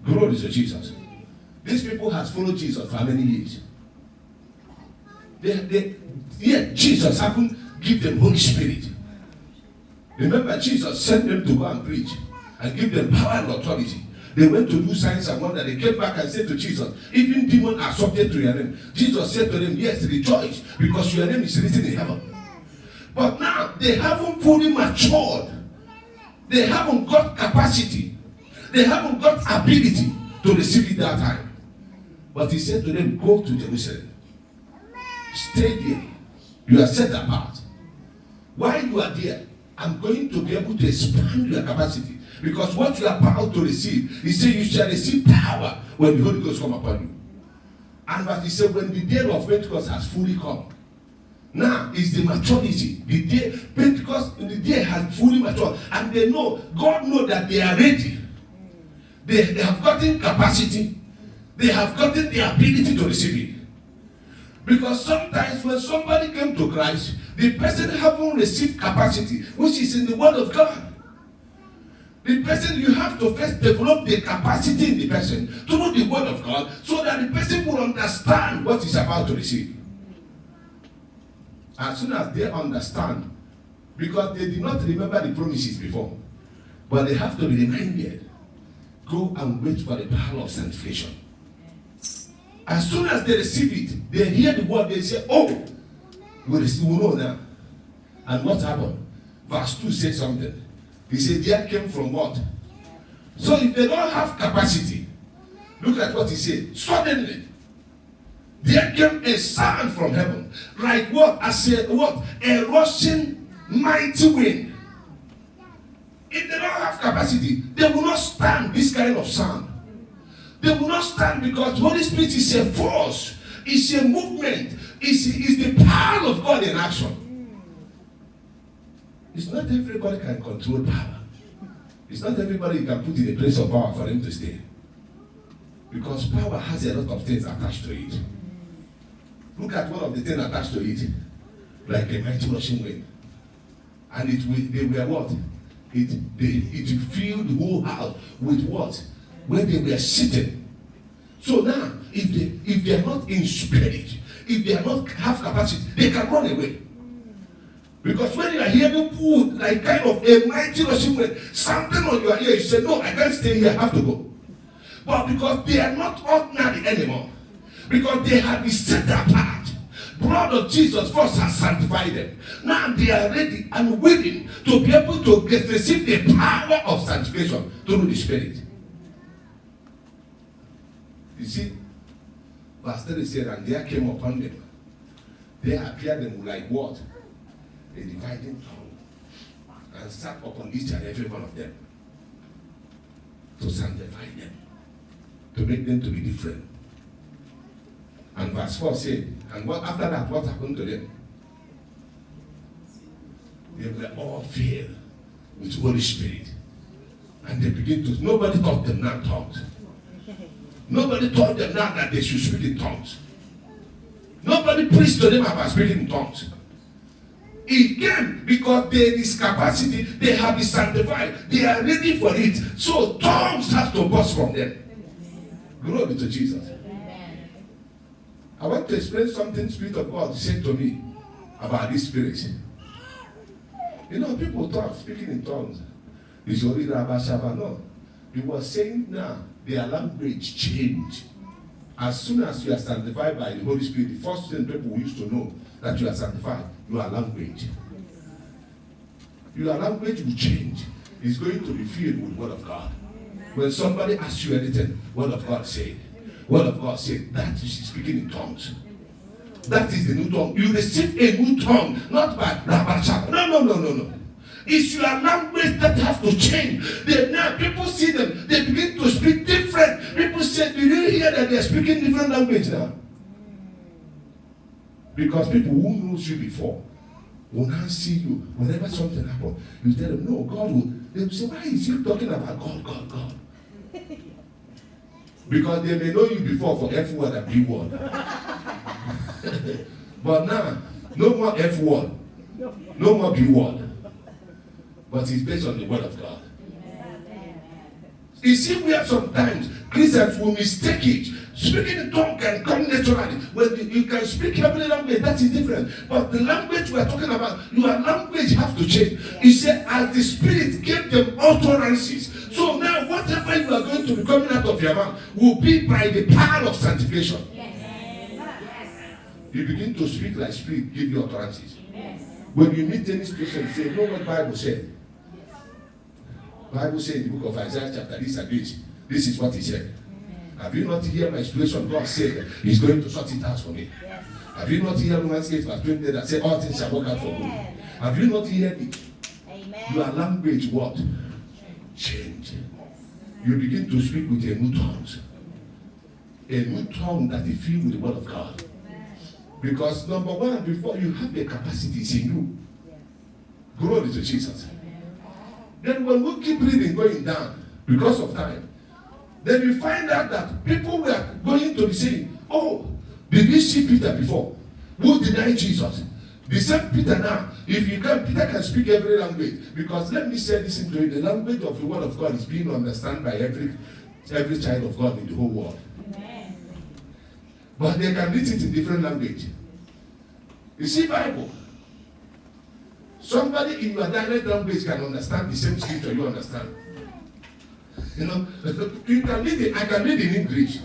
Glory to Jesus. These people has followed Jesus for many years. Yet Jesus haven't given them Holy Spirit. Remember, Jesus sent them to go and preach and give them power and authority. They went to do signs and wonders. They came back and said to Jesus, even demons are subject to your name. Jesus said to them, yes, rejoice, because your name is written in heaven. But now, they haven't fully matured. They haven't got capacity. They haven't got ability to receive it that time. But He said to them, go to Jerusalem. Stay there. You are set apart. While you are there, I'm going to be able to expand your capacity. Because what you are about to receive, he said you shall receive power when the Holy Ghost come upon you. And but he said when the day of Pentecost has fully come, now is the maturity. The day Pentecost, the day has fully matured, and they know, God knows that they are ready. They have gotten capacity. They have gotten the ability to receive it. Because sometimes when somebody came to Christ, the person haven't received capacity, which is in the Word of God. The person, you have to first develop the capacity in the person through the Word of God, so that the person will understand what he's about to receive. As soon as they understand, because they did not remember the promises before, but they have to be reminded, go and wait for the power of sanctification. As soon as they receive it, they hear the word, they say, oh, we know now. And what happened? Verse 2 says something. He said, there came from what? So if they don't have capacity, look at what he said. Suddenly, there came a sound from heaven. Like what? As a what? A rushing mighty wind. If they don't have capacity, they will not stand this kind of sound. They will not stand, because Holy Spirit is a force. It's a movement. It's the power of God in action. It's not everybody can control power. It's not everybody you can put in a place of power for him to stay. Because power has a lot of things attached to it. Look at one of the things attached to it. Like a mighty rushing wind. And they were what? It filled the whole house with what? Where they were sitting. So now, if they are not in spirit, if they are not have capacity, they can run away. Because when you are hearing wood, like kind of a mighty rushing wind, something on your ear, you say, no, I can't stay here, I have to go. But because they are not ordinary anymore, because they have been set apart, blood of Jesus first has sanctified them. Now they are ready and willing to be able to receive the power of sanctification through the Spirit. You see, verse 3 said, and there came upon them, there appeared them like what? A dividing tongue, and sat upon each and every one of them to sanctify them, to make them to be different. And verse 4 said, and what after that, what happened to them? They were all filled with Holy Spirit. And they began to, nobody taught them now tongues. Nobody taught them now that they should speak in tongues. Nobody preached to them about speaking in tongues. It came because there is capacity, they have been sanctified, they are ready for it. So tongues have to burst from them. Glory to Jesus. I want to explain something Spirit of God said to me about this spirit. You know, people talk speaking in tongues. It's only Rabba Shabba. No. He was saying now their language changed. As soon as you are sanctified by the Holy Spirit, the first thing people used to know that you are sanctified, your language. Your language will change. It's going to be filled with Word of God. When somebody asks you anything, Word of God said. Word of God said, that is speaking in tongues. That is the new tongue. You receive a new tongue, not by Rabba Shabba. No. It's your language that has to change. Now people see them, they begin to speak different. People say, do you hear that they are speaking different language now? Because people who knows you before will now see you. Whenever something happens, you tell them, no, God will. They will say, why is he talking about God? Because they may know you before for F word and B word. But now, no more F word, no more B word. But it's based on the Word of God. You see, we have sometimes Christians will mistake it. Speaking in tongue can come naturally. When you can speak heavenly language, that is different. But the language we are talking about, your language have to change. He said, as the Spirit gave them utterances. So now, whatever you are going to be coming out of your mouth will be by the power of sanctification. You begin to speak like Spirit, give you utterances. When you meet any person, say, know what the Bible said. Bible says in the book of Isaiah chapter this and this. This is what he said. Have you not heard my situation? God said he's going to sort it out for me. Have you not heard Romans 8 verse 20 that said all things shall work out for good? Have you not heard it? Your language what? change. You begin to speak with a new tongues. A new tongue that is filled with the word of God. Because number one, before you have the capacities in you. Glory to Jesus. Then when we keep reading going down, because of time, then you find out that people were going to be saying, oh, did you see Peter before? Who denied Jesus? The same Peter now, if you can, Peter can speak every language. Because let me say this into you, the language of the word of God is being understood by every child of God in the whole world. Amen. But they can read it in different language. You see Bible. Somebody in your dialect language can understand the same scripture you understand. You know, you can read it, I can read in English.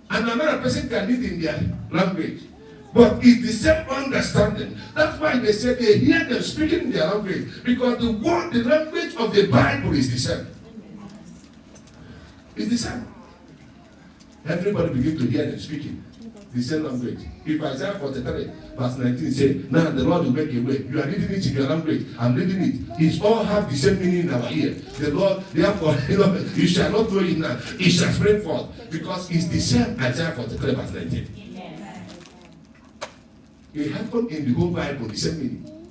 And another person can read in their language. But it's the same understanding. That's why they say they hear them speaking in their language. Because the word, the language of the Bible is the same. It's the same. Everybody begin to hear them speaking the same language. If Isaiah 43 verse 19 say, now the Lord will make a way. You are reading it in your language. I'm reading it. It all have the same meaning in our ear. The Lord, therefore, you shall not know it now. It shall spring forth. Because it's the same Isaiah 43 verse 19. It happened in the whole Bible, the same meaning.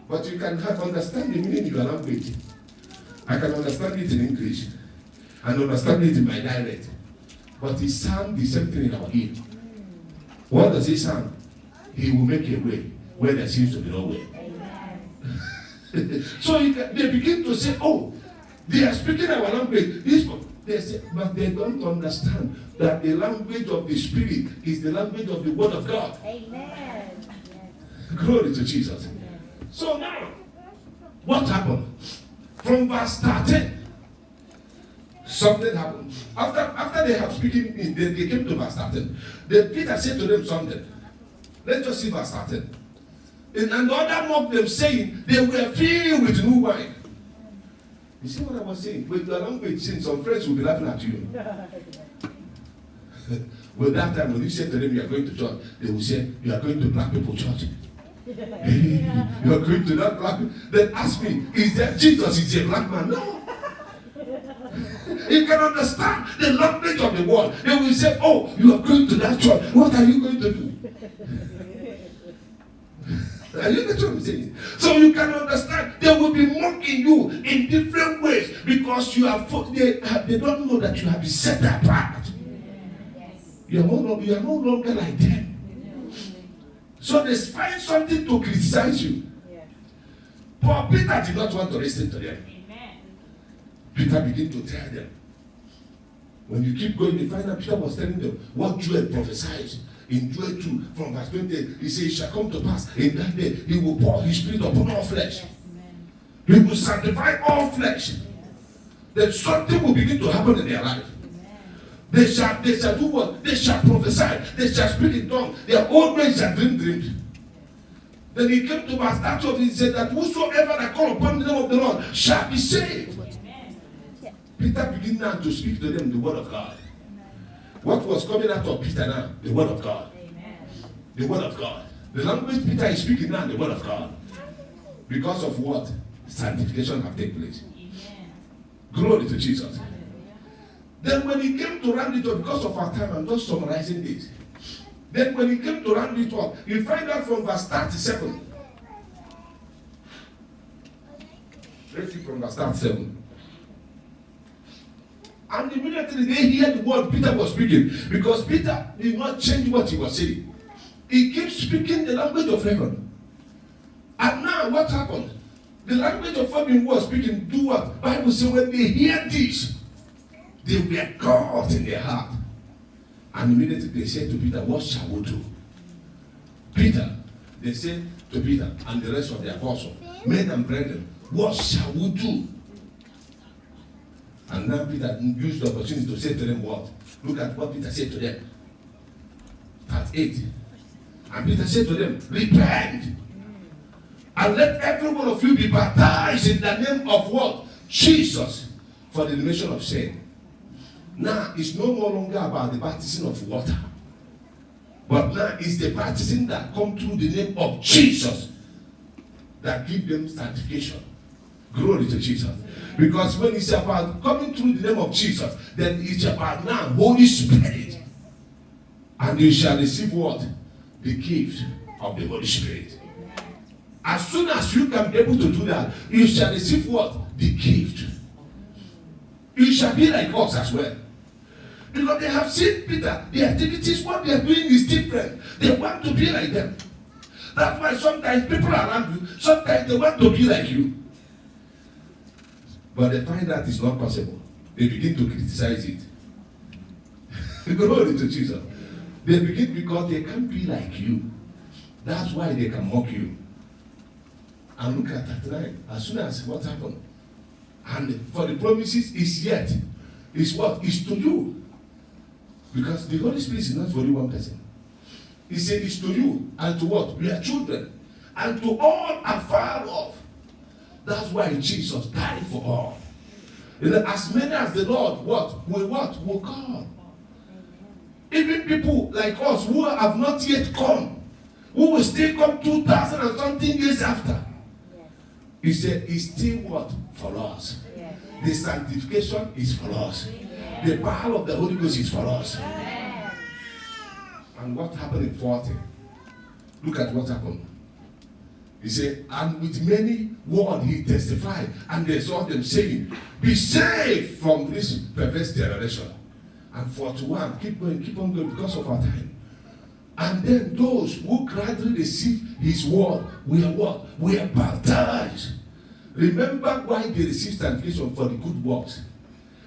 But you can understand the meaning in your language. I can understand it in English. And understand it in my dialect. But it sounds the same thing in our ear. What does it sound? He will make a way where there seems to be no way. So they begin to say, oh, they are speaking our language. They say, but they don't understand that the language of the Spirit is the language of the Word of God. Amen. Glory to Jesus. Amen. So now, what happened? From verse 13, something happened. After they have speaking, they came to verse 13. Then Peter said to them something. Let's just see verse 13. And the other mocked them, saying they were filled with new wine. You see what I was saying? With your language, some friends will be laughing at you. Well, that time when you say to them you are going to church, they will say, you are going to black people church. You are going to that black people. Then ask me, is that Jesus is a black man? No. You can understand the language of the world. They will say, oh, you are going to that church. What are you going to do? Are you getting what I'm saying? So you can understand they will be mocking you in different ways because you are they don't know that you have been set apart. You are no longer like them. So they find something to criticize you. But Peter did not want to listen to them. Peter began to tell them. When you keep going, you find out Peter was telling them what Joel prophesied. In Joel 2, from verse 20, he says, it shall come to pass in that day, he will pour his spirit upon all flesh. He will sanctify all flesh. Then something will begin to happen in their life. They shall do what? They shall prophesy. They shall speak in tongues. Their old men shall dream dreams. Then he came to verse 12, he said that whosoever that call upon the name of the Lord shall be saved. Peter began now to speak to them the word of God. What was coming out of Peter now? The word of God. Amen. The word of God. The language Peter is speaking now, the word of God. Because of what? Sanctification have taken place. Amen. Glory to Jesus. Amen. Then when he came to round it up, because of our time, I'm just summarizing this. Then when he came to round it up, you find out from verse 37. Let's see from verse 37. And immediately they hear the word Peter was speaking. Because Peter did not change what he was saying. He keeps speaking the language of heaven. And now what happened? The language of heaven was speaking, do what? Bible says when they hear this, they were caught in their heart. And immediately they said to Peter, what shall we do? Peter, they said to Peter and the rest of the apostles, men and brethren, what shall we do? And now Peter used the opportunity to say to them what? Look at what Peter said to them. Verse 8. And Peter said to them, repent. And let every one of you be baptized in the name of what? Jesus. For the remission of sin. Now it's no more longer about the baptism of water. But now it's the baptism that comes through the name of Jesus that gives them sanctification. Glory to Jesus. Because when it's about coming through the name of Jesus, then it's about now Holy Spirit. And you shall receive what? The gift of the Holy Spirit. As soon as you can be able to do that, you shall receive what? The gift. You shall be like us as well. Because they have seen Peter, the activities, what they are doing is different. They want to be like them. That's why sometimes people around you, sometimes they want to be like you. But they find that it's not possible. They begin to criticize it. Glory to Jesus. They begin because they can't be like you. That's why they can mock you. And look at 39. As soon as what happened? And for the promises is yet. Is what? Is to you. Because the Holy Spirit is not for only one person. He said it's to you and to what? We are children. And to all afar off. That's why Jesus died for all. As many as the Lord will call. Even people like us who have not yet come, who will still come 2,000 and something years after. He said it's still what? For us. The sanctification is for us. The power of the Holy Ghost is for us. And what happened in 40? Look at what happened. He said, and with many words he testified, and they saw them saying, be saved from this perverse generation. And 41, keep on going because of our time. And then those who gradually received his word were what? Were baptized. Remember why they received sanctification? For the good works.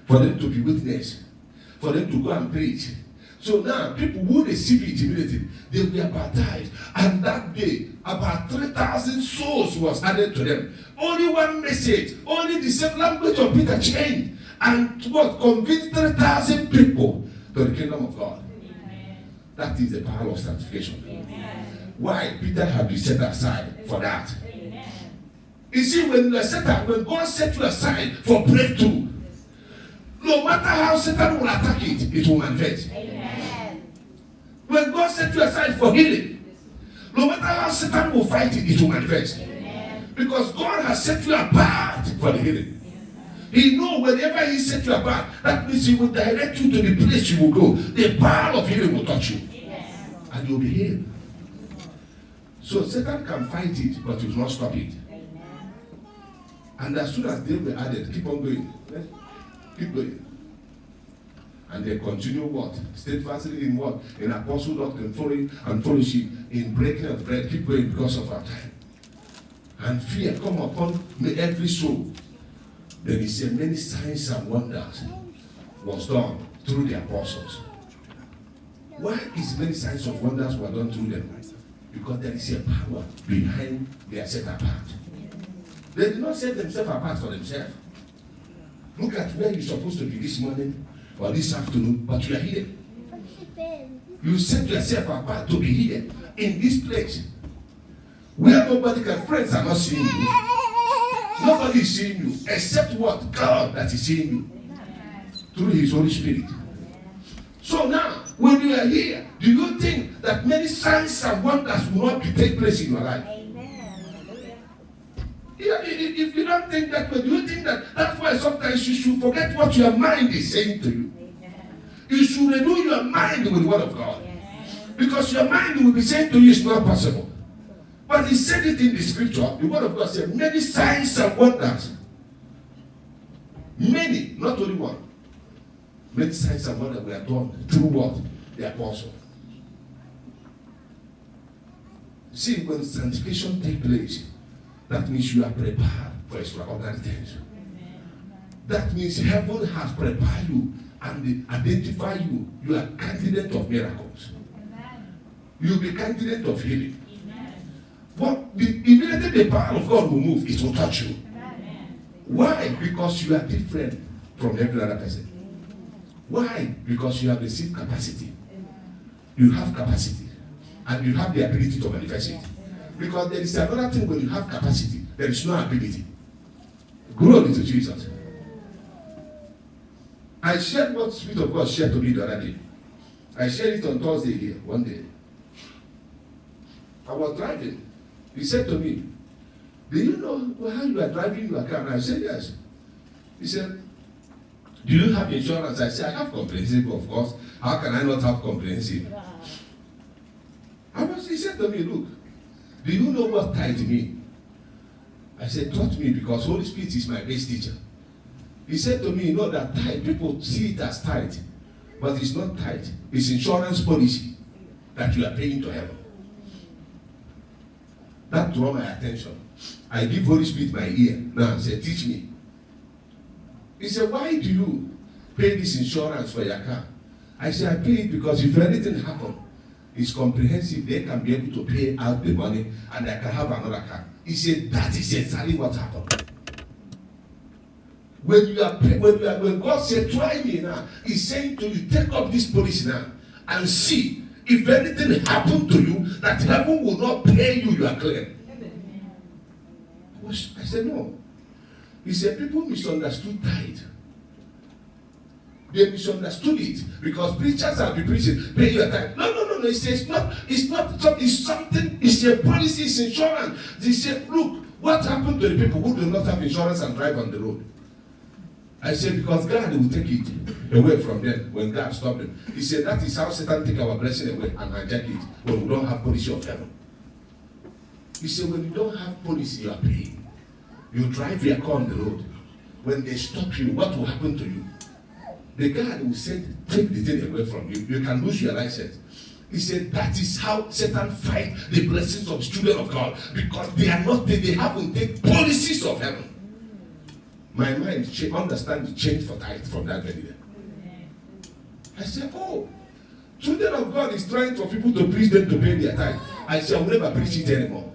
For them to be witness. For them to go and preach. So now, people who receive it immediately, they were baptized. And that day, about 3,000 souls was added to them. Only one message, only the same language of Peter changed. And what? Convinced 3,000 people to the kingdom of God. Amen. That is the power of sanctification. Amen. Why Peter had been set aside for that. Amen. You see, when God set you aside for breakthrough, no matter how Satan will attack it, it will manifest. Amen. When God set you aside for healing, no matter how Satan will fight it, it will manifest. Amen. Because God has set you apart for the healing. He knows whenever he set you apart, that means he will direct you to the place you will go. The power of healing will touch you. Yes. And you'll be healed. So Satan can fight it, but he will not stop it. Amen. And as soon as they were added, keep on going. Keep going. And they continue what? Steadfastly in what? In apostle doctrine, and fellowship, in breaking of bread. Keep going because of our time. And fear come upon every soul. Then he said many signs and wonders was done through the apostles. Why is many signs of wonders were done through them? Because there is a power behind they are set apart. They did not set themselves apart for themselves. Look at where you're supposed to be this morning or this afternoon, but you are here. You set yourself apart to be here in this place where nobody can, friends are not seeing you. Nobody is seeing you except what? God that is seeing you through his Holy Spirit. So now, when you are here, do you think that many signs and wonders will not take place in your life? Yeah, if you don't think that way, do you think that that's why sometimes you should forget what your mind is saying to you? You should renew your mind with the word of God. Because your mind will be saying to you it's not possible. But he said it in the scripture. The word of God said, many signs and wonders. Many, not only one. Many signs and wonders were done through what? The apostle. See, when sanctification takes place, that means you are prepared for extraordinary things. That means heaven has prepared you and identified you. You are candidate of miracles. You'll be candidate of healing. But immediately the power of God will move, it will touch you. Amen. Why? Because you are different from every other person. Why? Because you have received capacity. You have capacity. And you have the ability to manifest it. Because there is another thing when you have capacity, there is no ability. Glory to Jesus. I shared what the Spirit of God shared to me the other day. I shared it on Thursday here, one day. I was driving. He said to me, Do you know how you are driving your car? And I said, yes. He said, do you have insurance? I said, I have comprehensive, of course. How can I not have comprehensive? He said to me, look, do you know what tithe means? I said, taught me because Holy Spirit is my best teacher. He said to me, you know that tithe, people see it as tithe, but it's not tithe. It's insurance policy that you are paying to heaven. That drew my attention. I give Holy Spirit my ear. Now I said, teach me. He said, why do you pay this insurance for your car? I said, I pay it because if anything happens, it's comprehensive. They can be able to pay out the money and I can have another car. He said, that is exactly what happened. When God said, try me now, He's saying to you, take up this policy now and see if anything happened to you that heaven will not pay you, you are clear. I said, no. He said, people misunderstood tithe. They misunderstood it because preachers have been preaching, pay your tithe. No. He says, it's something, it's a policy, it's insurance. They said, look, what happened to the people who do not have insurance and drive on the road? I said, because God will take it away from them when God stopped them. He said, that is how Satan take our blessing away and hijack it when we don't have policy of heaven. He said, when you don't have policy, you are paying. You drive your car on the road. When they stop you, what will happen to you? The God will say, take the thing away from you. You can lose your license. He said, that is how Satan fights the blessings of the children of God. Because they haven't taken policies of heaven. My mind understand the change for tithe from that very day. I said, oh, children of God is trying for people to preach them to pay their tithe. I said, I will never preach it anymore.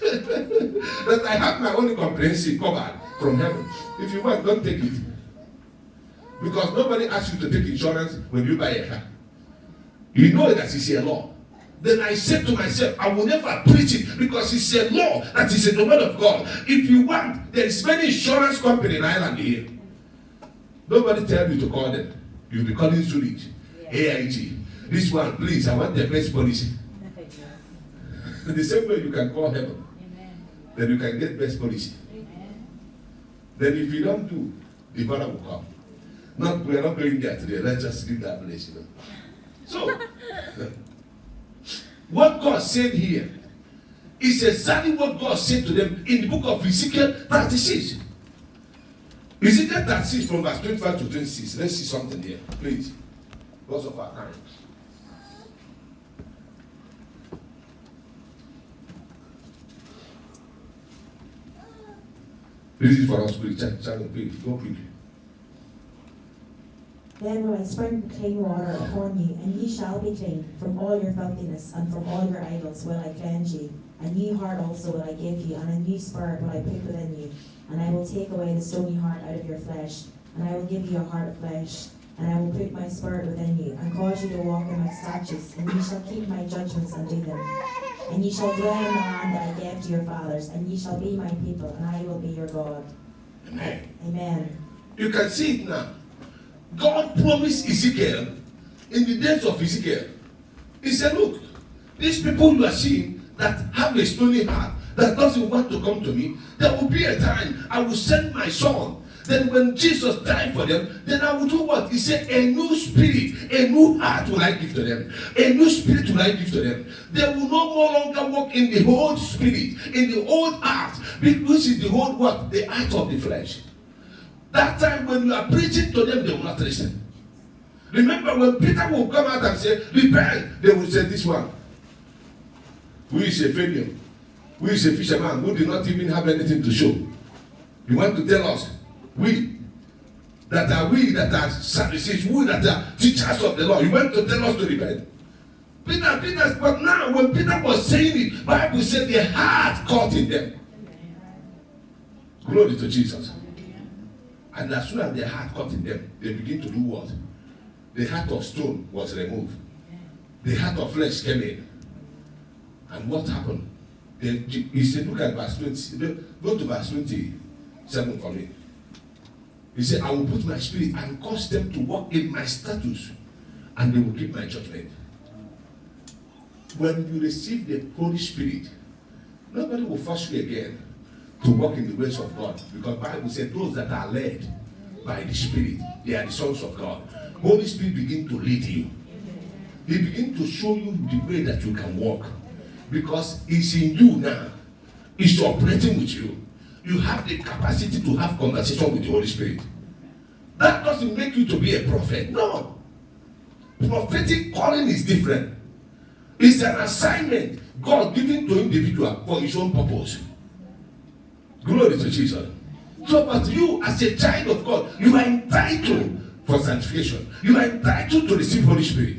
That I have my own comprehensive covered from heaven. If you want, don't take it. Because nobody asks you to take insurance when you buy a car. You know that it's a law. Then I said to myself, I will never preach it because it's a law that is in the word of God. If you want, there is many insurance company in Ireland here. Nobody tell you to call them. You'll be calling Zurich, AIG. This one, please, I want the best policy. The same way you can call heaven. Then you can get best policy. Then if you don't do, the father will come. We are not going there today. Let's just leave that place, you know. So, what God said here is exactly what God said to them in the book of Ezekiel 36. Ezekiel 36 from verse 25 to 26. Let's see something here, please. Because of our time. This is for us, please. Please, go quickly. Then will I sprinkle clean water upon you, and ye shall be clean. From all your filthiness and from all your idols will I cleanse you. A new heart also will I give you, and a new spirit will I put within you. And I will take away the stony heart out of your flesh, and I will give you a heart of flesh. And I will put my spirit within you, and cause you to walk in my statutes, and ye shall keep my judgments and do them. And ye shall dwell in the land that I gave to your fathers, and ye shall be my people, and I will be your God. Amen. Amen. You can see it now. God promised Ezekiel in the days of Ezekiel. He said, look, these people you are seeing that have a stony heart, that doesn't want to come to me, there will be a time I will send my son. Then when Jesus died for them, then I will do what? He said, a new spirit, a new heart will I give to them. A new spirit will I give to them. They will no more longer walk in the old spirit, in the old heart, which is the old what? The heart of the flesh. That time when you are preaching to them, they will not listen. Remember when Peter will come out and say, repent, they will say this one. Who is a failure? Who is a fisherman who did not even have anything to show? You want to tell us, we that are Sadducees, we that are teachers of the law, you want to tell us to repent? Peter, but now when Peter was saying it, Bible said the heart caught in them. Glory to Jesus. And as soon as their heart caught in them, they begin to do what? The heart of stone was removed. The heart of flesh came in. And what happened? He said, look at verse 20. Go to verse 27 for me. He said, I will put my spirit and cause them to walk in my statutes, and they will keep my judgment. When you receive the Holy Spirit, Nobody will force you again to walk in the ways of God, because the Bible said those that are led by the Spirit, they are the sons of God. Holy Spirit begin to lead you. He begin to show you the way that you can walk, because it's in you now. It's operating with you. You have the capacity to have conversation with the Holy Spirit. That doesn't make you to be a prophet. No. Prophetic calling is different. It's an assignment God giving to individual for his own purpose. Glory to Jesus. So, but you as a child of God, you are entitled for sanctification. You are entitled to receive Holy Spirit.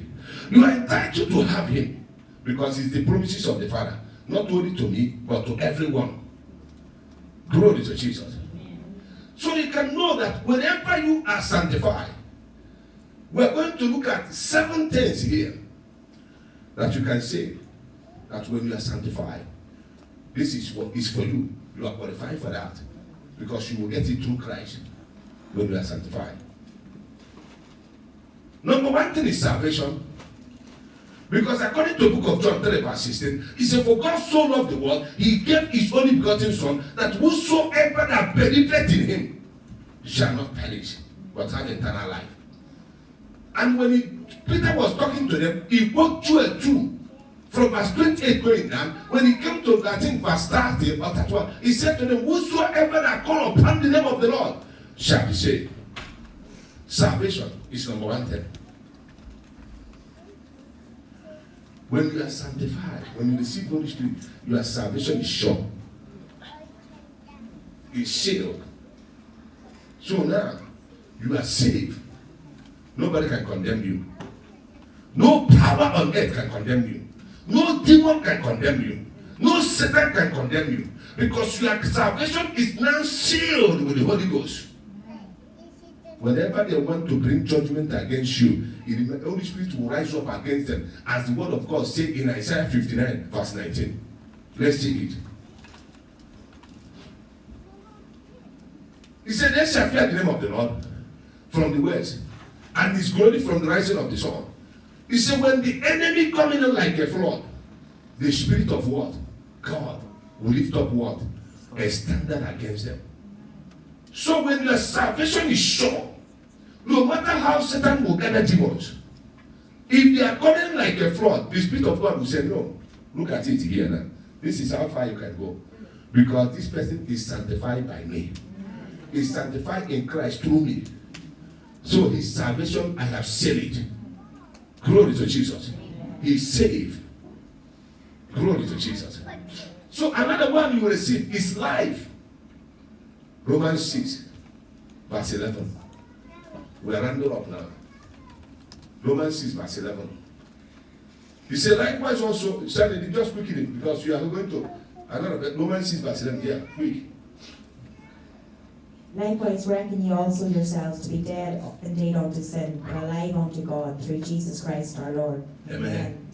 You are entitled to have him, because it's the promises of the Father, not only to me, but to everyone. Glory to Jesus. So you can know that whenever you are sanctified, we're going to look at 7 things here that you can say that when you are sanctified, this is what is for you. You are qualified for that, because you will get it through Christ when you are sanctified. Number 1 thing is salvation. Because according to the book of John 3 verse 16, he said, for God so loved the world, he gave his only begotten Son, that whosoever that believeth in him shall not perish, but have eternal life. And when Peter was talking to them, he quoted Joel 2 from verse 28 going down. When he came to, I think, verse 30 or 31, he said to them, whosoever that call upon the name of the Lord shall be saved. Salvation is number 1 thing. When you are sanctified, when you receive Holy Spirit, your salvation is sure. It's sealed. So now, you are saved. Nobody can condemn you. No power on earth can condemn you. No demon can condemn you. No Satan can condemn you. Because your salvation is now sealed with the Holy Ghost. Whenever they want to bring judgment against you, the Holy Spirit will rise up against them, as the word of God said in Isaiah 59 verse 19. Let's take it. He said, they shall fear the name of the Lord from the west, and his glory from the rising of the sun. He said, when the enemy coming in like a flood, the Spirit of what? God will lift up what? A standard against them. So when your salvation is sure, no matter how Satan will gather demons, if they are coming like a flood, the Spirit of God will say, no, look at it here now. This is how far you can go. Because this person is sanctified by me. Is sanctified in Christ through me. So his salvation, I have sealed it. Glory to Jesus. He's saved. Glory to Jesus. So another one you will receive is life. Romans 6, verse 11. We are rounding up now. Romans 6, verse 11. He said, likewise also, Sandy, just quickly, because you are going to another Romans 6, verse 11. Yeah, quick. Likewise reckon ye also yourselves to be dead indeed unto sin, but alive unto God through Jesus Christ our Lord. Amen.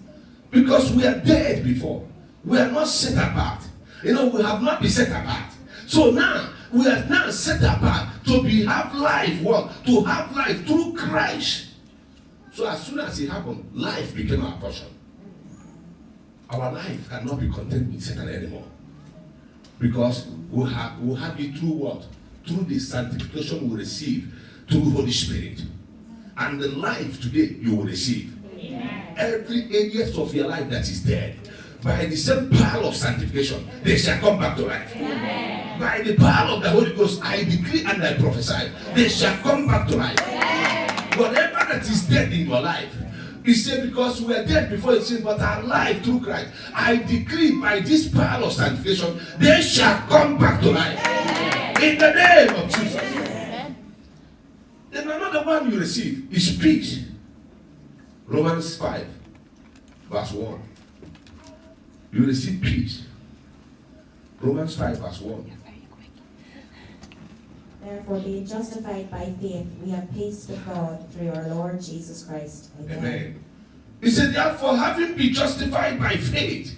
Because we are dead before. We are not set apart. We have not been set apart. So now, we are now set apart to have life. What? To have life through Christ. So as soon as it happened, life became our portion. Our life cannot be content with Satan anymore. Because we have it through what? Through the sanctification we receive through Holy Spirit. And the life today you will receive. Amen. Every areas of your life that is dead, by the same power of sanctification, they shall come back to life. Amen. By the power of the Holy Ghost, I decree and I prophesy, they shall come back to life. Amen. Whatever that is dead in your life, he said, because we are dead before it sin, but are alive through Christ. I decree by this power of sanctification, they shall come back to life. Amen. In the name of Jesus. Amen. Then another one you receive is peace. Romans 5, verse 1. You receive peace. Romans 5, verse 1. Therefore, being justified by faith, we have peace with God through our Lord Jesus Christ. Amen. Amen. He said, therefore, having been justified by faith,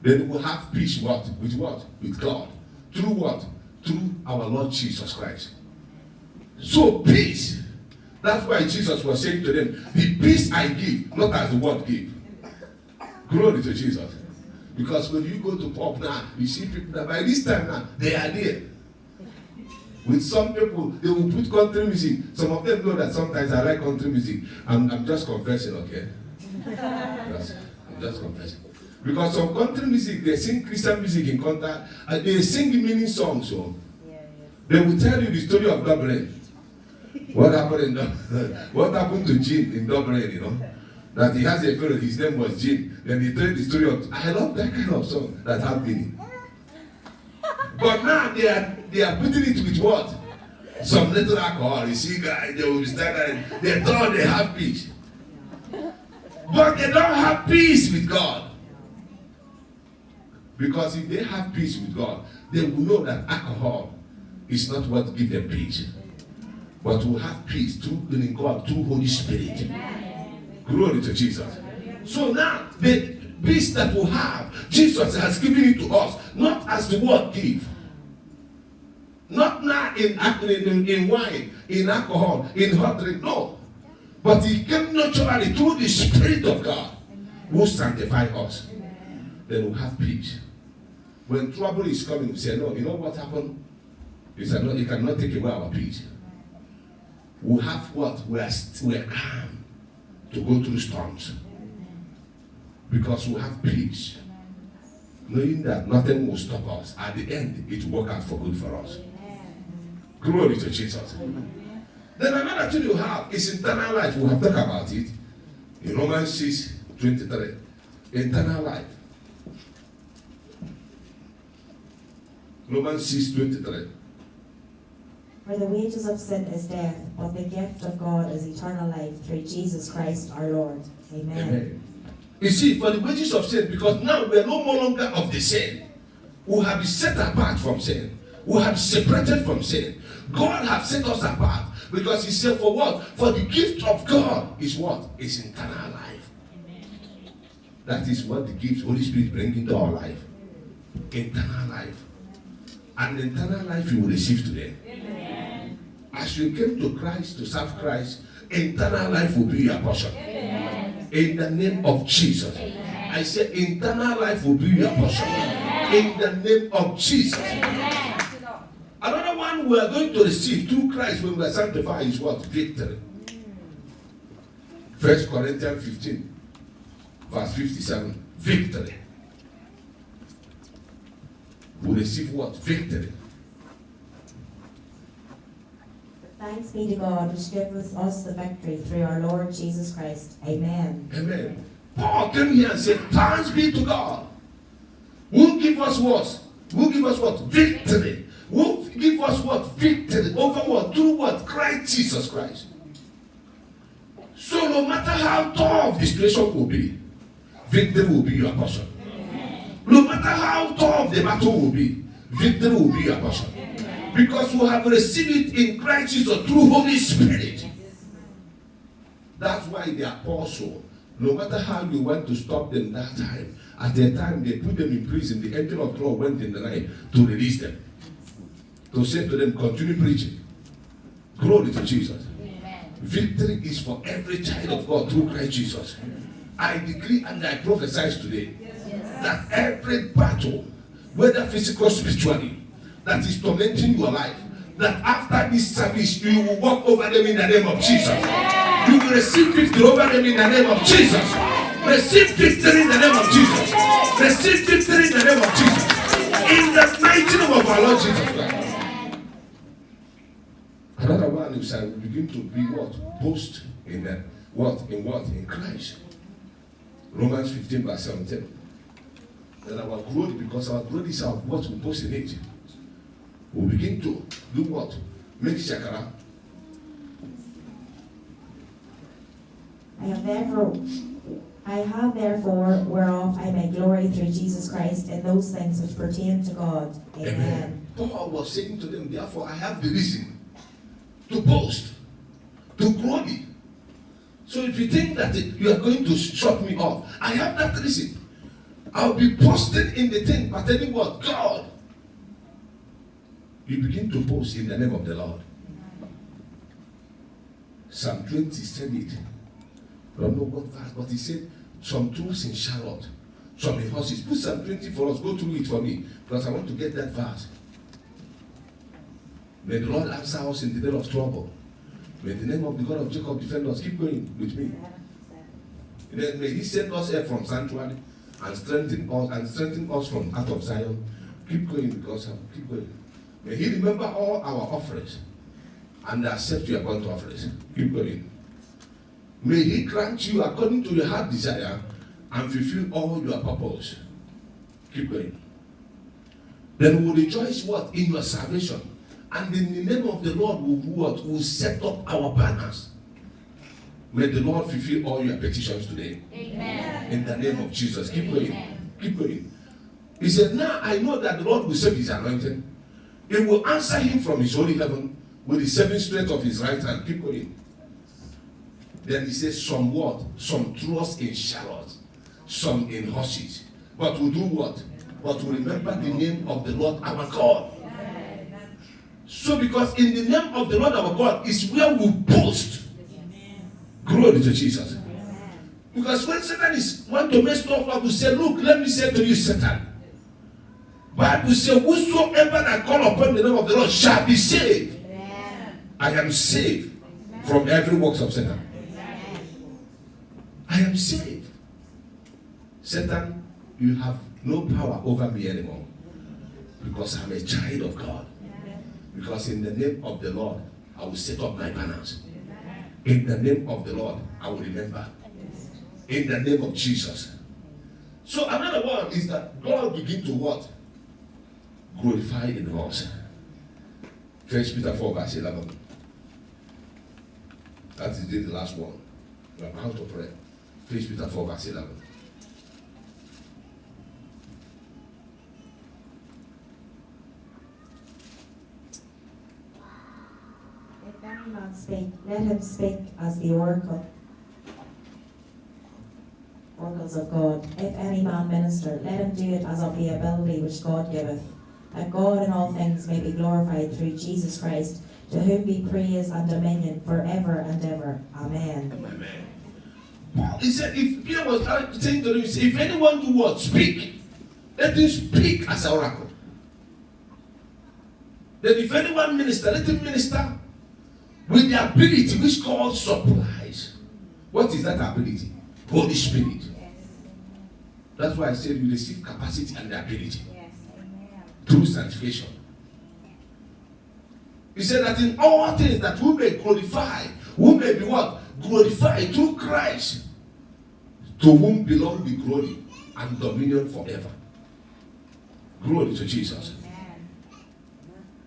then we'll have peace what? With what? With God. Through what? Through our Lord Jesus Christ. So peace. That's why Jesus was saying to them, the peace I give, not as the world give. Glory to Jesus. Because when you go to pub now, you see people that by this time now, they are there. With some people, they will put country music. Some of them know that sometimes I like country music. I'm just confessing, okay? Yes, I'm just confessing. Because some country music, they sing Christian music in contact, and they sing meaning songs. So they will tell you the story of Dublin. What happened in Dublin? What happened to Jim in Dublin, you know? That he has a fellow, his name was Jim. Then he told the story of, I love that kind of song that have meaning. But now they are putting it with what? Some little alcohol. You see, guys, they will start that they thought they have peace. But they don't have peace with God. Because if they have peace with God, they will know that alcohol is not what gives them peace. But will have peace through in God, through Holy Spirit. Glory to Jesus. So now the peace that we have, Jesus has given it to us, not as the world give. Not now in wine, in alcohol, in hot drink, no. But he came naturally through the Spirit of God who sanctify us. Then we'll have peace. When trouble is coming, we say, no, you know what happened? He said, no, you cannot take away our peace. We'll have what? We are calm to go through storms. Because we have peace. Knowing that nothing will stop us. At the end, it will work out for good for us. Glory to Jesus. Then another thing you have is eternal life. We have talked about it in Romans 6:23. Eternal life. Romans 6:23. For the wages of sin is death, but the gift of God is eternal life through Jesus Christ our Lord. Amen. Amen. You see, for the wages of sin, because now we are no more longer of the sin. We have been set apart from sin. We have separated from sin. God has set us apart because he said for what? For the gift of God is what? Is eternal life. Amen. That is what the gift Holy Spirit brings into our life. Eternal life. And eternal life you will receive today. Amen. As you came to Christ, to serve Christ, eternal life will be your portion. Amen. In the name of Jesus. Amen. I said eternal life will be your portion. Amen. In the name of Jesus. Amen. Another one we are going to receive through Christ when we are sanctified is what? Victory. 1 Corinthians 15, verse 57. Victory. We receive what? Victory. Thanks be to God, which gives us the victory through our Lord Jesus Christ. Amen. Amen. Paul came here and said, thanks be to God. Who give us what? Who give us what? Victory. Who give us what? Victory. Over what? Through what? Christ Jesus Christ. So no matter how tough the situation will be, victory will be your portion. No matter how tough the battle will be, victory will be your portion. Because we have received it in Christ Jesus through Holy Spirit. That's why the apostle, no matter how you want to stop them that time, at the time they put them in prison, the angel of God went in the night to release them. To say to them, continue preaching. Glory to Jesus. Amen. Victory is for every child of God through Christ Jesus. I decree and I prophesy today that every battle, whether physical or spiritually, that is tormenting your life, that after this service you will walk over them in the name of Jesus. You will receive victory over them in the name of Jesus. Receive victory in the name of Jesus. Receive victory in the name of Jesus. In the mighty name of our Lord Jesus Christ. Another one is I will begin to be what? Boast in that. What? In what? In Christ. Romans 15 verse 17. That our growth, because our growth is our what we boast in it. We'll begin to do what? Make shakara. I have therefore whereof I may glory through Jesus Christ in those things which pertain to God. Amen. Paul was saying to them, therefore I have the reason to boast, to glory. So if you think that you are going to shut me off, I have that reason. I'll be boasting in the thing, but telling what? God. You begin to boast in the name of the Lord. Psalm 20 said it. I don't know what verse, but he said, some trust in Charlotte, some in horses. Put Psalm 20 for us. Go through it for me, because I want to get that verse. May the Lord answer us in the day of trouble. May the name of the God of Jacob defend us. Keep going with me. Then may He send us help from sanctuary and strengthen us from out of Zion. Keep going, because keep going. May He remember all our offerings and accept your burnt offerings. Keep going. May He grant you according to your heart desire and fulfill all your purpose. Keep going. Then we will rejoice what? In your salvation. And in the name of the Lord will set up our banners. May the Lord fulfill all your petitions today. Amen. In the name of Jesus. Keep going. Keep going. He said, now I know that the Lord will save His anointed. He will answer him from His holy heaven with the seven strength of His right hand. Keep going. Then He says, some what? Some trust in chariots, some in horses. But we do what? But we remember the name of the Lord our God. So because in the name of the Lord our God is where we boast. Glory to Jesus. Because when Satan is want to mess up, we say, look, let me say to you, Satan. Bible says, whosoever that call upon the name of the Lord shall be saved. I am saved from every works of Satan. I am saved. Satan, you have no power over me anymore. Because I'm a child of God. Because in the name of the Lord, I will set up my banners. In the name of the Lord, I will remember. In the name of Jesus. So another one is that God begin to what? Glorify in us. 1 Peter 4 verse 11. That is the last one. We are about to pray. 1 Peter 4 verse 11. If any man speak, let him speak as the oracles of God. If any man minister, let him do it as of the ability which God giveth, that God in all things may be glorified through Jesus Christ, to whom be praise and dominion forever and ever. Amen. Amen. He said, if Peter was saying to him, if anyone do what? Speak. Let him speak as an oracle. Then if anyone minister, let him minister with the ability which God supplies. What is that ability? Holy Spirit. That's why I said you receive capacity and the ability. Through sanctification. He said that in all things that we may glorify, we may be what? Glorified through Christ, to whom belong the glory and dominion forever. Glory to Jesus. Amen.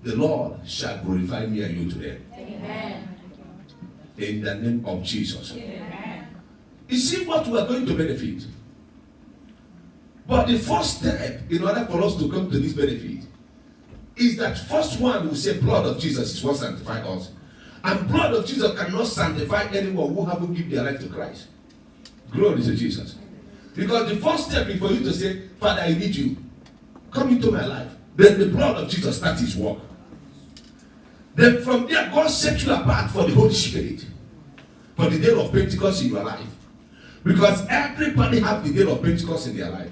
The Lord shall glorify me and you today. Amen. In the name of Jesus. Amen. You see what we are going to benefit. But the first step in order for us to come to this benefit is that first one will say blood of Jesus is what sanctifies us. And blood of Jesus cannot sanctify anyone who haven't given their life to Christ. Glory to Jesus. Because the first step is for you to say, Father, I need you. Come into my life. Then the blood of Jesus starts His work. Then from there, God set you apart for the Holy Spirit. For the day of Pentecost in your life. Because everybody has the day of Pentecost in their life.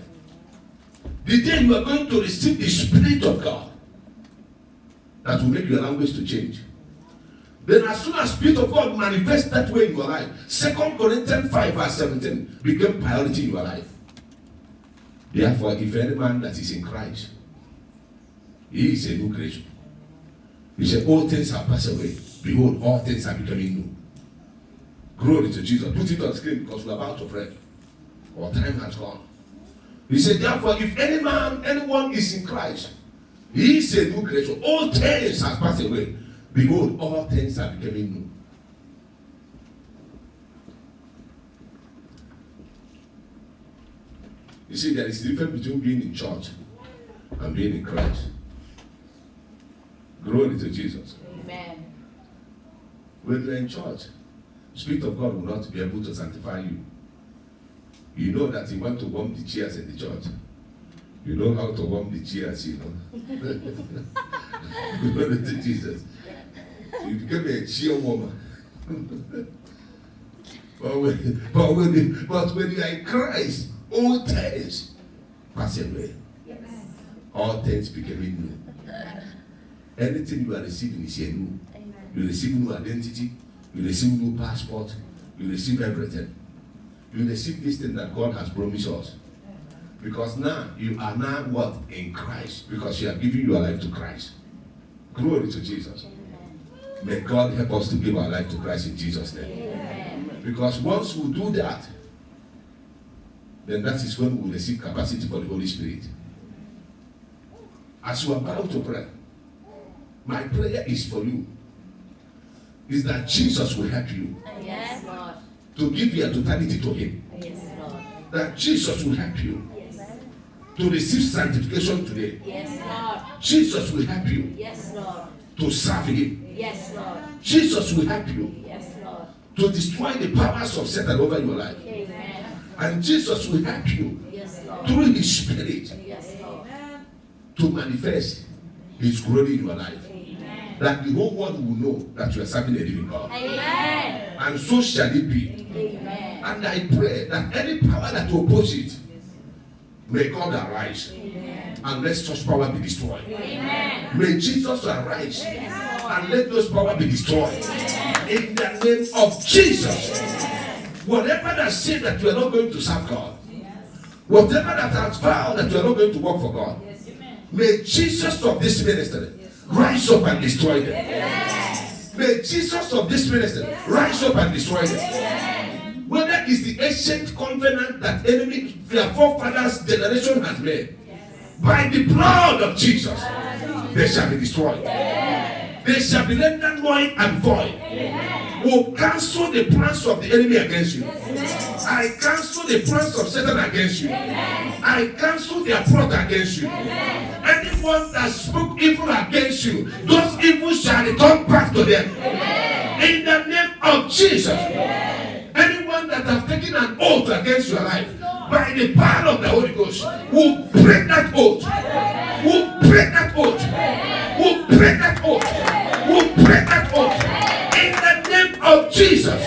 The day you are going to receive the Spirit of God that will make your language to change. Then as soon as Spirit of God manifests that way in your life, 2 Corinthians 5 verse 17 became priority in your life. Therefore, if any man that is in Christ, he is a new creation. He said, all things have passed away. Behold, all things are becoming new. Glory to Jesus. Put it on screen because we're about to pray. Our time has gone. He said, therefore, if anyone is in Christ, he is a new creation. All things have passed away. Behold, all things are becoming new. You see, there is a difference between being in church and being in Christ. Glory to Jesus. Amen. When you're in church, the Spirit of God will not be able to sanctify you. You know that He wants to warm the chairs in the church. You know how to warm the chairs, you know. Glory to Jesus. You become a cheer warmer. But when you are in Christ, all things pass away. All things becoming new. Anything you are receiving is here new. You receive new identity, you receive new passport, you receive everything. You receive this thing that God has promised us. Because now you are now what? In Christ. Because you are giving your life to Christ. Glory to Jesus. May God help us to give our life to Christ in Jesus' name. Because once we do that, then that is when we will receive capacity for the Holy Spirit. As you are about to pray, my prayer is for you. Is that Jesus will help you. Yes, Lord. To give your totality to Him. Yes, Lord. That Jesus will help you. Yes. To receive sanctification today. Yes, Lord. Jesus will help you. Yes, Lord. To serve Him. Yes, Lord. Jesus will help you. Yes, Lord. To destroy the powers of Satan over your life. Amen. And Jesus will help you. Yes, Lord. Through His Spirit. Yes, Lord. To manifest His glory in your life. That the whole world will know that you are serving a living God. Amen. And so shall it be. Amen. And I pray that any power that opposes it, may God arise. Amen. And let such power be destroyed. Amen. May Jesus arise. Yes, Lord. And let those power be destroyed. In the name of Jesus. Whatever that said that you are not going to serve God, whatever that has vowed that you are not going to work for God, may Jesus of this ministry rise up and destroy them. May Jesus of this ministry rise up and destroy them. Whether it's the ancient covenant that enemy, their forefathers' generation has made, by the blood of Jesus, they shall be destroyed. They shall be rendered void and void. Will cancel the plans of the enemy against you. I cancel the plans of Satan against you. I cancel their plot against you. Anyone that spoke evil against you, those evils shall return back to them. In the name of Jesus. Anyone that has taken an oath against your life, by the power of the Holy Ghost, will break that oath. Will break that oath. Will break that oath. Will break that oath. In the name of Jesus.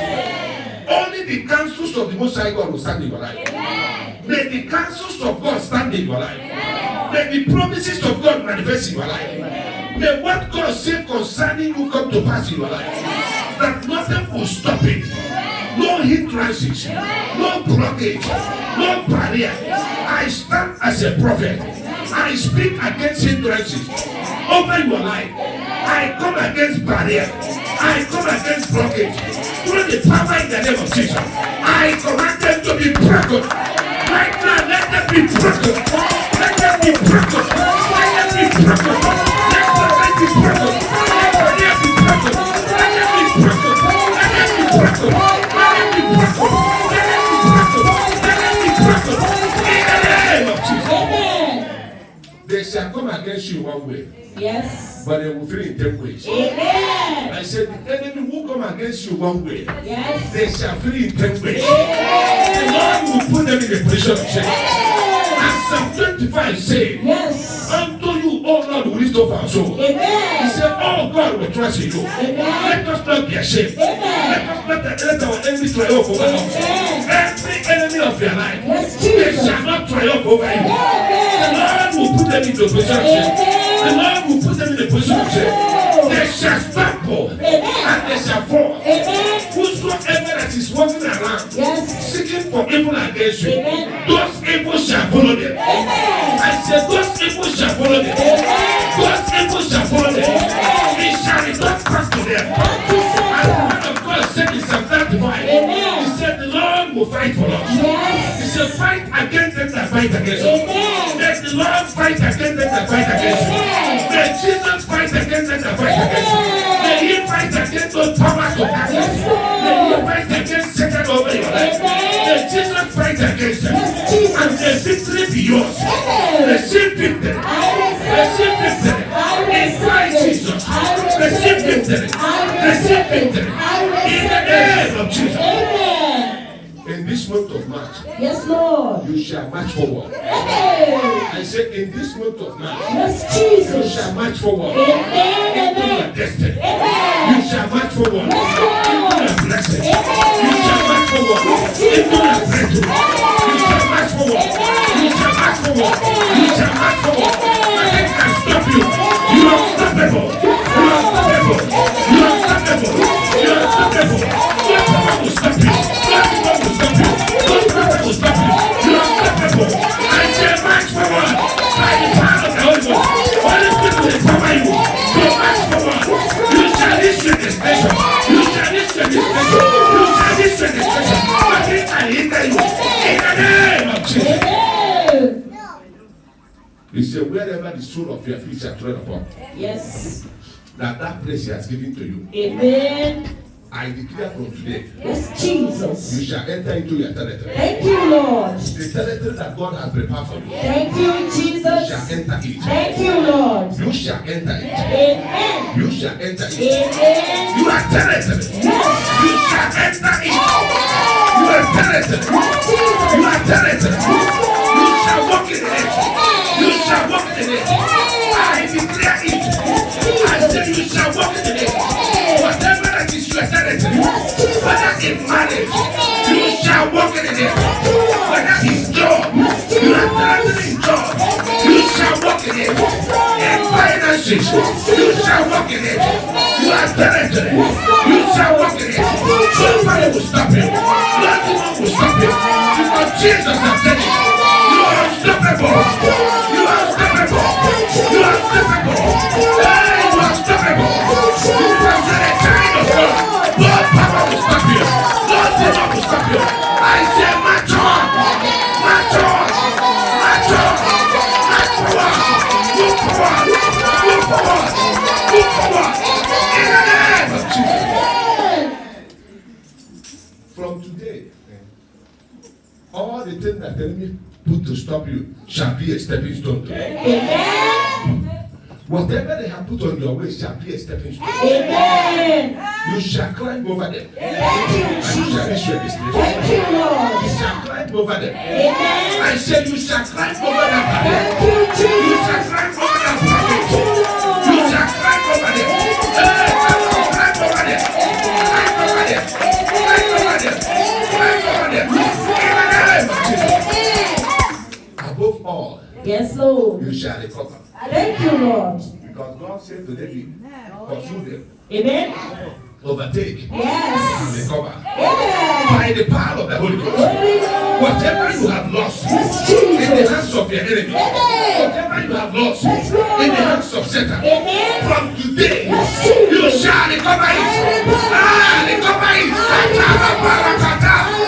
Only the counsels of the Most High God will stand in your life. May the counsels of God stand in your life. May the promises of God manifest in your life. May what God said concerning you come to pass in your life. That nothing will stop it. No hindrances, no blockage, no barrier. I stand as a prophet. I speak against hindrances over your life. I come against barrier. I come against blockage. Through the power in the name of Jesus, I command them to be broken. Right now, let them be broken. Let them be broken. Let them be broken. Let them be broken. Let them be broken. Let them be broken. Let them be broken. Let them be broken. Let them be broken. Let them be broken. In the name of Jesus. They shall come against you one way. Yes. But they will feel in 10 ways. Amen. I said the enemy will come against you one way. Yes. They shall feel in 10 ways. Amen. The Lord will put them in a position of shame. And Psalm 25 says, Yes. unto you, O Lord, will lift up our soul. Amen. He said, oh God, will trust in you. Amen. Let us not be ashamed. Amen. Let us not let our enemy triumph over us. Amen. Every enemy of your life, Yes, they Jesus. shall not triumph over you. The Lord will put them in the position of shame. The Lord will put them in the position of shame. They shall stumble and they shall fall. Amen. Whosoever that is walking around Yes. seeking for evil against you, Amen. those evil shall follow them. Amen. I said, those evil shall follow them. Amen. Those evil shall follow them. Amen. It shall return back to them. Thank you, And the Satan. word of God said in Psalm 35, Amen. He said, the Lord will fight for us. Yes. He said, fight against them that fight against us. Amen. Let the Lord fight against them that fight against you. Amen. May Jesus fight against them that fight against you. May He fight against those powers of darkness. Yes, Lord. May He fight against Satan over your life. Amen. May Jesus fight against them. Yes, Jesus. And the victory be yours. Amen. Receive victory. I receive Receive it. victory. I In Christ receive it. Jesus. I Receive receive it. victory. I Receive receive it. victory. I In the receive it. name of Jesus. Amen. In this month of March, Yes, Lord. you shall march forward. Amen. I said, in this month of March, Yes, you Jesus. shall march forward. Amen. Into your Amen. destiny. Amen. You shall march forward. Yes, Lord. Into your blessing. Amen. You shall march forward. Yes, Into your Jesus. breakthrough. You shall march forward. You shall march forward. forward. You shall march forward. Nothing can stop you. You are unstoppable. You are unstoppable. You are unstoppable. You are unstoppable. No power will stop you. No power will stop you. No power will stop you. You are unstoppable. I shall march forward by the power of the Holy Ghost. Holy Spirit will empower you to march forward. You shall reach your destination. You shall reach your destination. You shall reach your destination. Nothing can hinder you. In the name of Jesus. He said, wherever the soul of your feet shall tread upon, Yes. that place he has given to you. Amen. I declare from today, Yes, Jesus. you shall enter into your territory. Thank you, Lord. The territory that God has prepared for you. Thank you, You Jesus. shall enter it. Thank you, Lord. You shall enter it. Amen. You shall enter it. Amen. You are territory. Yes. You shall enter it. You are territory. You are territory. You shall walk in it. You shall walk in it. I declare it. I say you shall walk in it. Whatever that is your territory, whether in marriage, you shall walk in it. Whether in job, you are territory in job, you shall walk in it. In finances, you shall walk in it. You are territory, you shall walk in it. Nobody will stop you. Nothing will stop you. Because Jesus has said it. You are unstoppable. You are unstoppable. You are unstoppable. Hey, you are unstoppable. You are a child of God. No power will stop you. No demon will stop you. I say, march on. March on. March on. March forward. Move forward. Move forward. Move forward. In the name of Jesus. From today, all the things that the enemy put to stop you shall be a stepping stone to you. Amen. Whatever they have put on your way shall be a stepping stone. Amen. You shall climb over them. Thank you, And you shall reach Jesus. your destination. Thank you, Lord. You shall climb over them. Amen. I said you shall climb over that barrier. Thank you, You Jesus. shall climb over that Thank barrier. you, You Lord. shall climb over them. Hey, climb over them. Climb over them. Climb over them. Climb over them. In the name of Jesus. Above all, Yes, Lord. you shall recover. Thank you, Lord. Because God said to David, pursue them, Amen. overtake, Yes. and recover. Amen. By the power of the Holy Ghost. Holy Ghost. Whatever you have lost Yes, in the Jesus. hands of your enemy, Amen. whatever you have lost Yes, Lord. in the hands of Satan, Amen. from today, Yes, Jesus. you shall recover it. Recover it.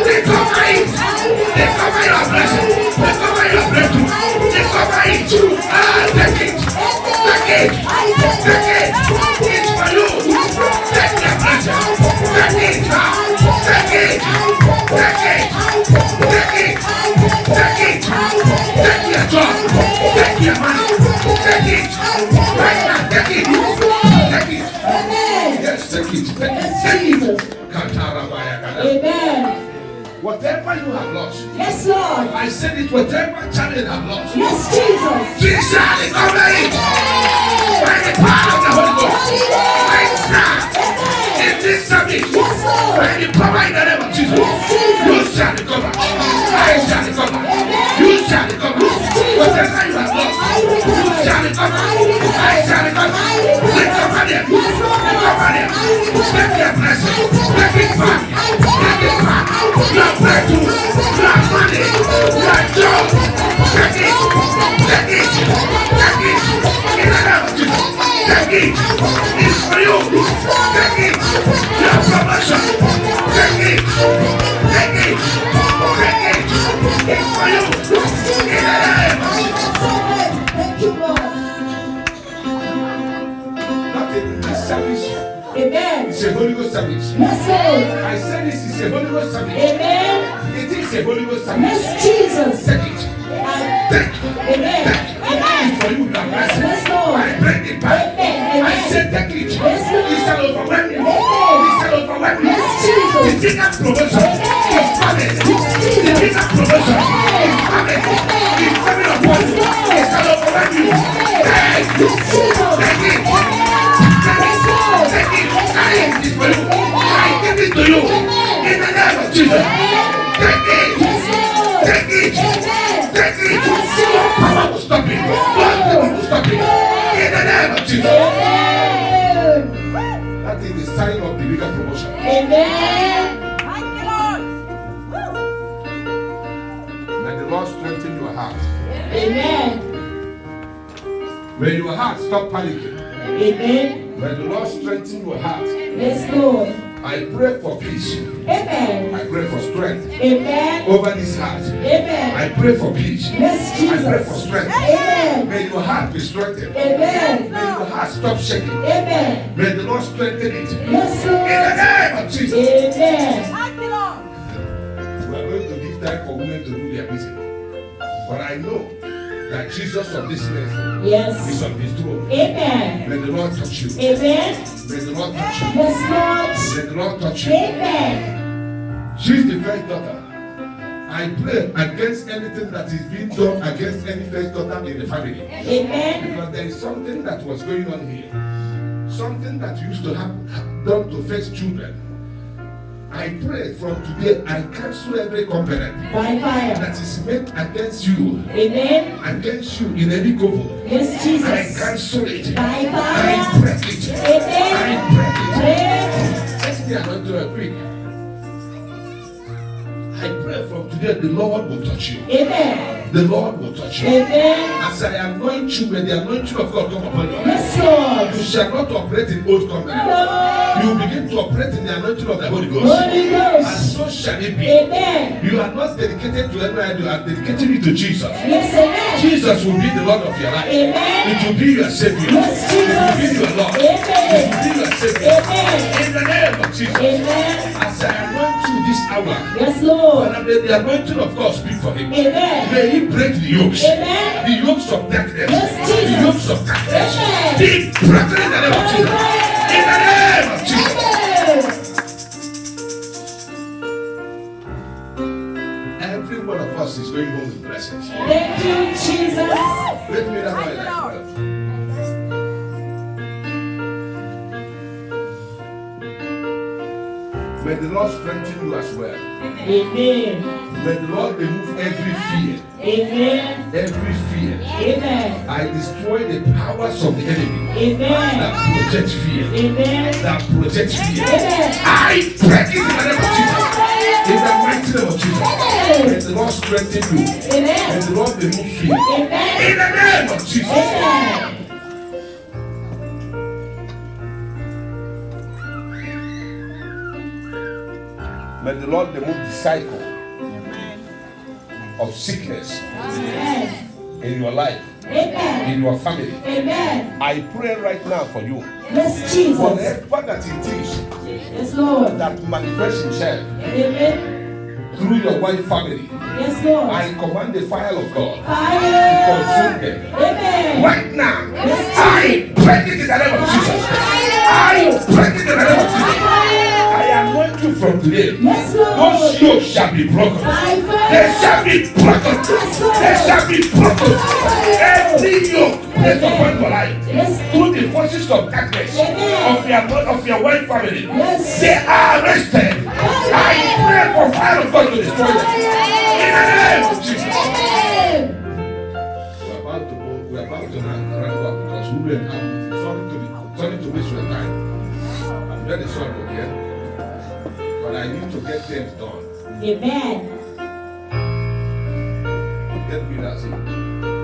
Recover it. Recover your blessing. Recover your breakthrough. Recover it. Take it. Take it. Take it. It's for you. Take your blessing. Take it now. Take it. Take it. Take it. Take it. Take your job. Take your money. Take it. Right now. Take it. Take it. Amen. Yes, take it. Take it. Yes, Take it. Jesus. Amen. Whatever you have lost, Yes, Lord. I said it, whatever child have lost, Yes, Jesus. Jesus shall recover it by the power of the Holy Ghost. Right now, in this service, Yes, Lord. by the power in the name of Jesus, Yes, Jesus. you shall recover. I shall recover. You shall recover. Whatever you have lost, you shall recover. I shall recover. Recover them. Recover them. Take their blessing. Take it back. Take it back. Your breakthrough. Your money. Your job. Take it. Take it. Take it. In the name of Jesus. Take it. It's for you. Take it. Your promotion. Take it. Take it. Take it. It's for you. In the name of Jesus. Thank you, Lord. Not in this service. Amen. It's a Holy Ghost service. Yes, Lord. I said this is a Holy Ghost service. Amen. It is a Holy Ghost service. Yes, Jesus. Take it. Take it. Amen. It's for you, the blessing. Yes, Lord. I bring it back. Amen. I said take it. Yes, Lord. It shall overwhelm you. Amen. It shall overwhelm you. Yes, Jesus. The bigger promotion is coming. The bigger promotion is coming. It's coming upon you. It shall overwhelm you. Take it. Yes, Jesus. Take it. Yes, Lord. Take it. I am this for you. I give it to you. In the name of Jesus. Take it. Yes, Lord. Take it. Amen. Take it. Yes, Jesus. bigger promotion. Amen. Thank you, Lord. May the Lord strengthen your heart. Amen. May your heart stop panicking. Amen. May the Lord strengthen your heart. Yes, Lord. I pray for peace. Amen. I pray for strength Amen. over this heart. Amen. I pray for peace. Yes, I pray for Jesus. strength. Amen. May your heart be strengthened. Amen. May your heart stop shaking. Amen. May the Lord strengthen it. Yes, In the Lord. name of Jesus. Amen. Thank you, Lord. We are going to give time for women to do their meeting. But I know that Jesus of this earth is Yes. on his throne. Amen. May the Lord touch you. Amen. May the Lord touch you. Yes, Lord. May the Lord touch you. Amen. She's the first daughter. I pray against anything that is being done against any first daughter in the family. Amen. Because there is something that was going on here. Something that used to happen done to first children. I pray from today, I cancel every covenant By fire. that is made against you, Amen. against you in any covenant. Yes, I Jesus. cancel it. By I fire. break it. Amen. I break it. Pray. Let me anoint you quick. I pray from today, the Lord will touch you. Amen. The Lord will touch you. Amen. As I anoint you, may the anointing of God come upon you. Yes, Lord. You shall not operate in old covenant. No. You begin to operate in the anointing of the Holy Ghost. Holy And Ghost. so shall it be. Amen. You are not dedicated to anyone, you are dedicated it to Jesus. Yes, amen. Jesus will be the Lord of your life. Amen. It will be your Savior. Yes, It will be Jesus. your Lord. Amen. It will be your Savior. Amen. In the name of Jesus. Amen. As I anoint you this hour, Yes, Lord. Father, may the anointing of God speak for him. Amen. May he break the yokes. Amen. The yokes of darkness. Yes, Jesus. The yokes of darkness. Amen. Be broken in the name of Jesus. In the name of Jesus. Every one of us is going home with blessings. Thank you, Jesus. Let me that my Thank you, life. Lord. May the Lord strengthen you as well. Amen. May the Lord remove every fear. Amen. Every fear. Amen. I destroy the powers of the enemy Amen. that project fear. Amen. That project fear. Amen. I break it in the name of Jesus. In the mighty name of Jesus. May Amen. the Lord strengthen you. May Amen. the Lord remove fear. Amen. In the name of Jesus. Amen. May the Lord remove the cycle of sickness Amen. in your life, Amen. in your family. Amen. I pray right now for you. Yes, Jesus. Whatever that it is Yes, Lord. that manifests himself Amen. through your wife family, Yes, Lord. I command the fire of God to Fire. consume them. Amen. Right now, Yes, I break it in the name of Jesus. I break it in the name of Jesus. I anoint you from today. Yes, Those Lord. yokes shall be broken. They shall be broken. They shall be broken. Every yoke placed upon your life Yes. through the forces of darkness of your wife family, Yes. they are arrested. I pray for fire of God to destroy them. In the name of Jesus. Amen. We're about to run up because we will have sorry to waste your time. I'm very sorry, okay? But I need to get things done. Amen. Get me that thing.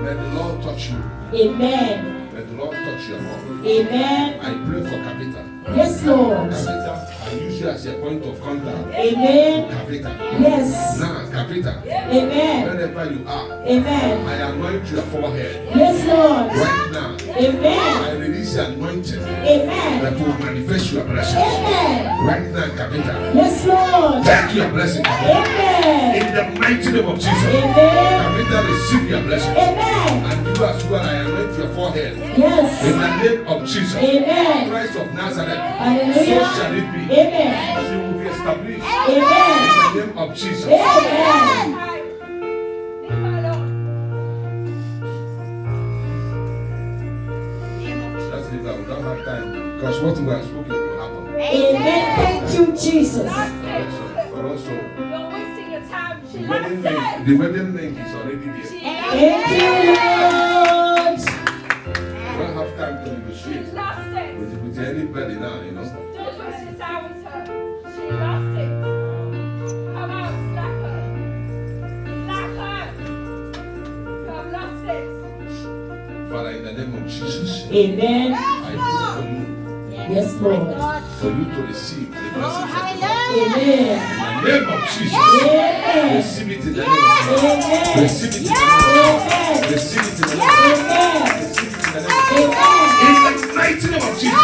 May the Lord touch you. Amen. May the Lord touch your mom. Amen. I pray for Kavita. Yes, Lord. Kavita, I use you as a point of contact. Amen. Kavita. Yes. Now, Kavita, Amen. wherever you are, Amen. I anoint your forehead. Yes, Lord. Right now, Amen. I release the anointing Amen. that will manifest your blessings. Amen. Right now, Kavita, Yes, Lord. take your blessing. Amen. In the mighty name of Jesus, Amen. Kavita, receive your blessing. Amen. And you as well, I anoint your forehead. Yes. In the name of Jesus, Amen. Christ of Nazareth, Hallelujah. so shall it be. Amen. She will be established. Amen. In the name of Jesus. Amen. Leave her alone. Let's leave that. We don't have time. Because what we are speaking will happen. Amen. Thank you, Jesus. But also, You're wasting your time. She the loves wedding it. link, the wedding link is already there. She Thank you, Lord. We don't have time to She negotiate loves it. with anybody now, you know. Don't waste your time with her. of Jesus, Amen. I pray for you. Yes, Lord. For you to receive the blessings of God. Amen. In the name of Jesus. Amen. Receive it in the name of Jesus. Amen. Receive it in the name of Jesus. Amen. Receive it in the name of Jesus. Amen. Receive it in the name of Jesus. Amen. In the mighty name of Jesus.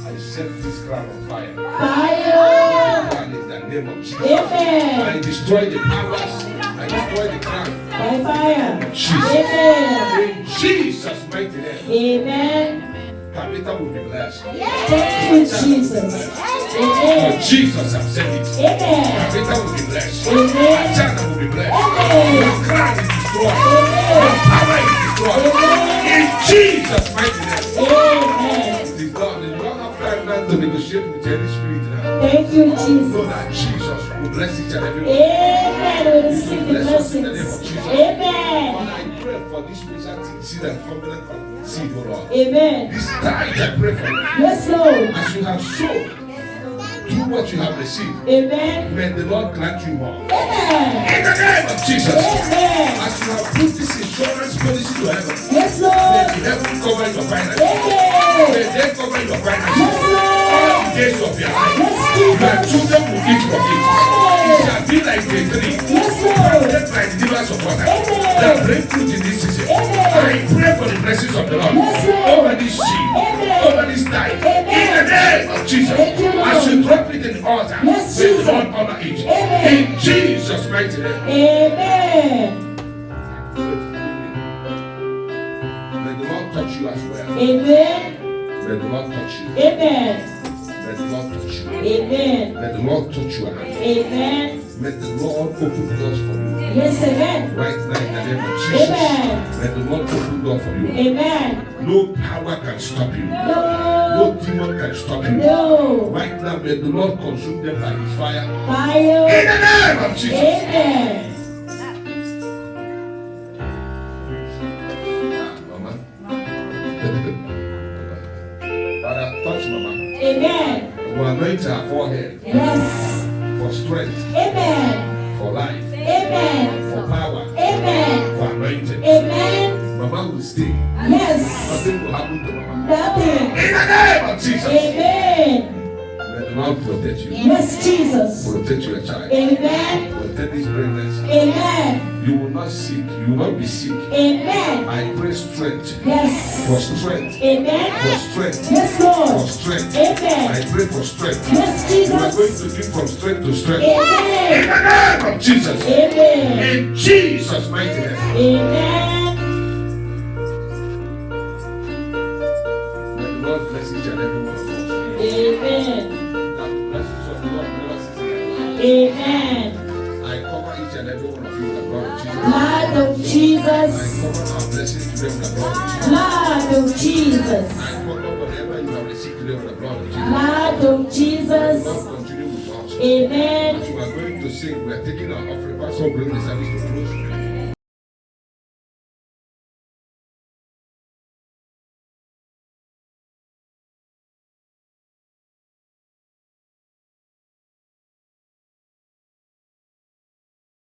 I set this crown on fire. Fire. And in the name of Jesus. Amen. I destroy the powers. I destroy the crown. By fire. Jesus. Amen. In Jesus' mighty name. Amen. Tabitha will be blessed. Thank you, Jesus. For Amen. Jesus has said it. Amen. Tabitha will be blessed. Amen. Ajana will be blessed. Amen. Your crown is destroyed. Your power is destroyed. In Jesus' mighty name. Amen. It is done. You don't have time now to negotiate with any spirit now. Thank you, Know Jesus. that Jesus will bless each and every one. Amen. We receive the blessings. Amen. Lord, I pray for this special seed and covenant seed, O Lord. Amen. This tithe I pray for you. Yes, Lord. As you have sown through what you have received, Amen. may the Lord grant you more. Amen. In the name of Jesus. Amen. As you have put this insurance policy to heaven, Yes, may Lord. the heaven cover your finances. Amen. May they cover your finances. Yes, All Lord. the days of your life. Yes, Your Jesus. children will eat from it. It shall be like a tree. Yes, Lord. Just like the rivers of water Amen. that bring fruit in this season. Amen. I pray for the blessings of the Lord Yes, Lord. over this seed, Amen. over this tithe. Amen. In the name of Jesus. Thank you, Lord. As you drop it in the altar, Yes, may the Jesus. Lord honor it. Amen. In Jesus' mighty name. Amen. May the Lord touch you as well. Amen. May the Lord touch you. Amen. May the Lord touch you. Amen. May the Lord touch your hand. Amen. May the Lord open doors for you. Yes, amen. Right now in the name of Jesus. Amen. May the Lord open door for you. Amen. No power can stop you. No. No demon can stop you. No. Right now, may the Lord consume them by his fire. In Fire. the name of Jesus. Amen. Mama. Father, touch Mama. Amen. We anoint her forehead Yes. for strength, Amen. for life, Amen. for power, Amen. for anointing. Amen. Mama will stay. Yes. Nothing will happen to Mama. Nothing. In the name of Jesus. Amen. May the Lord protect you. Yes, Jesus. Protect your child. Amen. Protect this pregnancy. Amen. You will not sick. You will not be sick. Amen. I pray strength. Yes. For strength. For Amen. strength. Yes, For Lord. strength. Amen. I pray for strength. Yes, You are going Jesus. to give from strength to strength. In Amen. the name of Jesus. Amen. In Jesus' mighty name. Amen. May the Lord bless each and every one of us. Amen. That the blessings of the Lord never cease in our life. Amen. I cover each and every one of you with the blood of Jesus. Blood of I Jesus. cover our blessings today with the blood of Jesus. Blood of Jesus. I cover whatever you have received today with the blood of Jesus. Blood of The Jesus. Lord continue with us. Amen. As we are going to sing, we are taking our offering. Pastor, bring the service to close.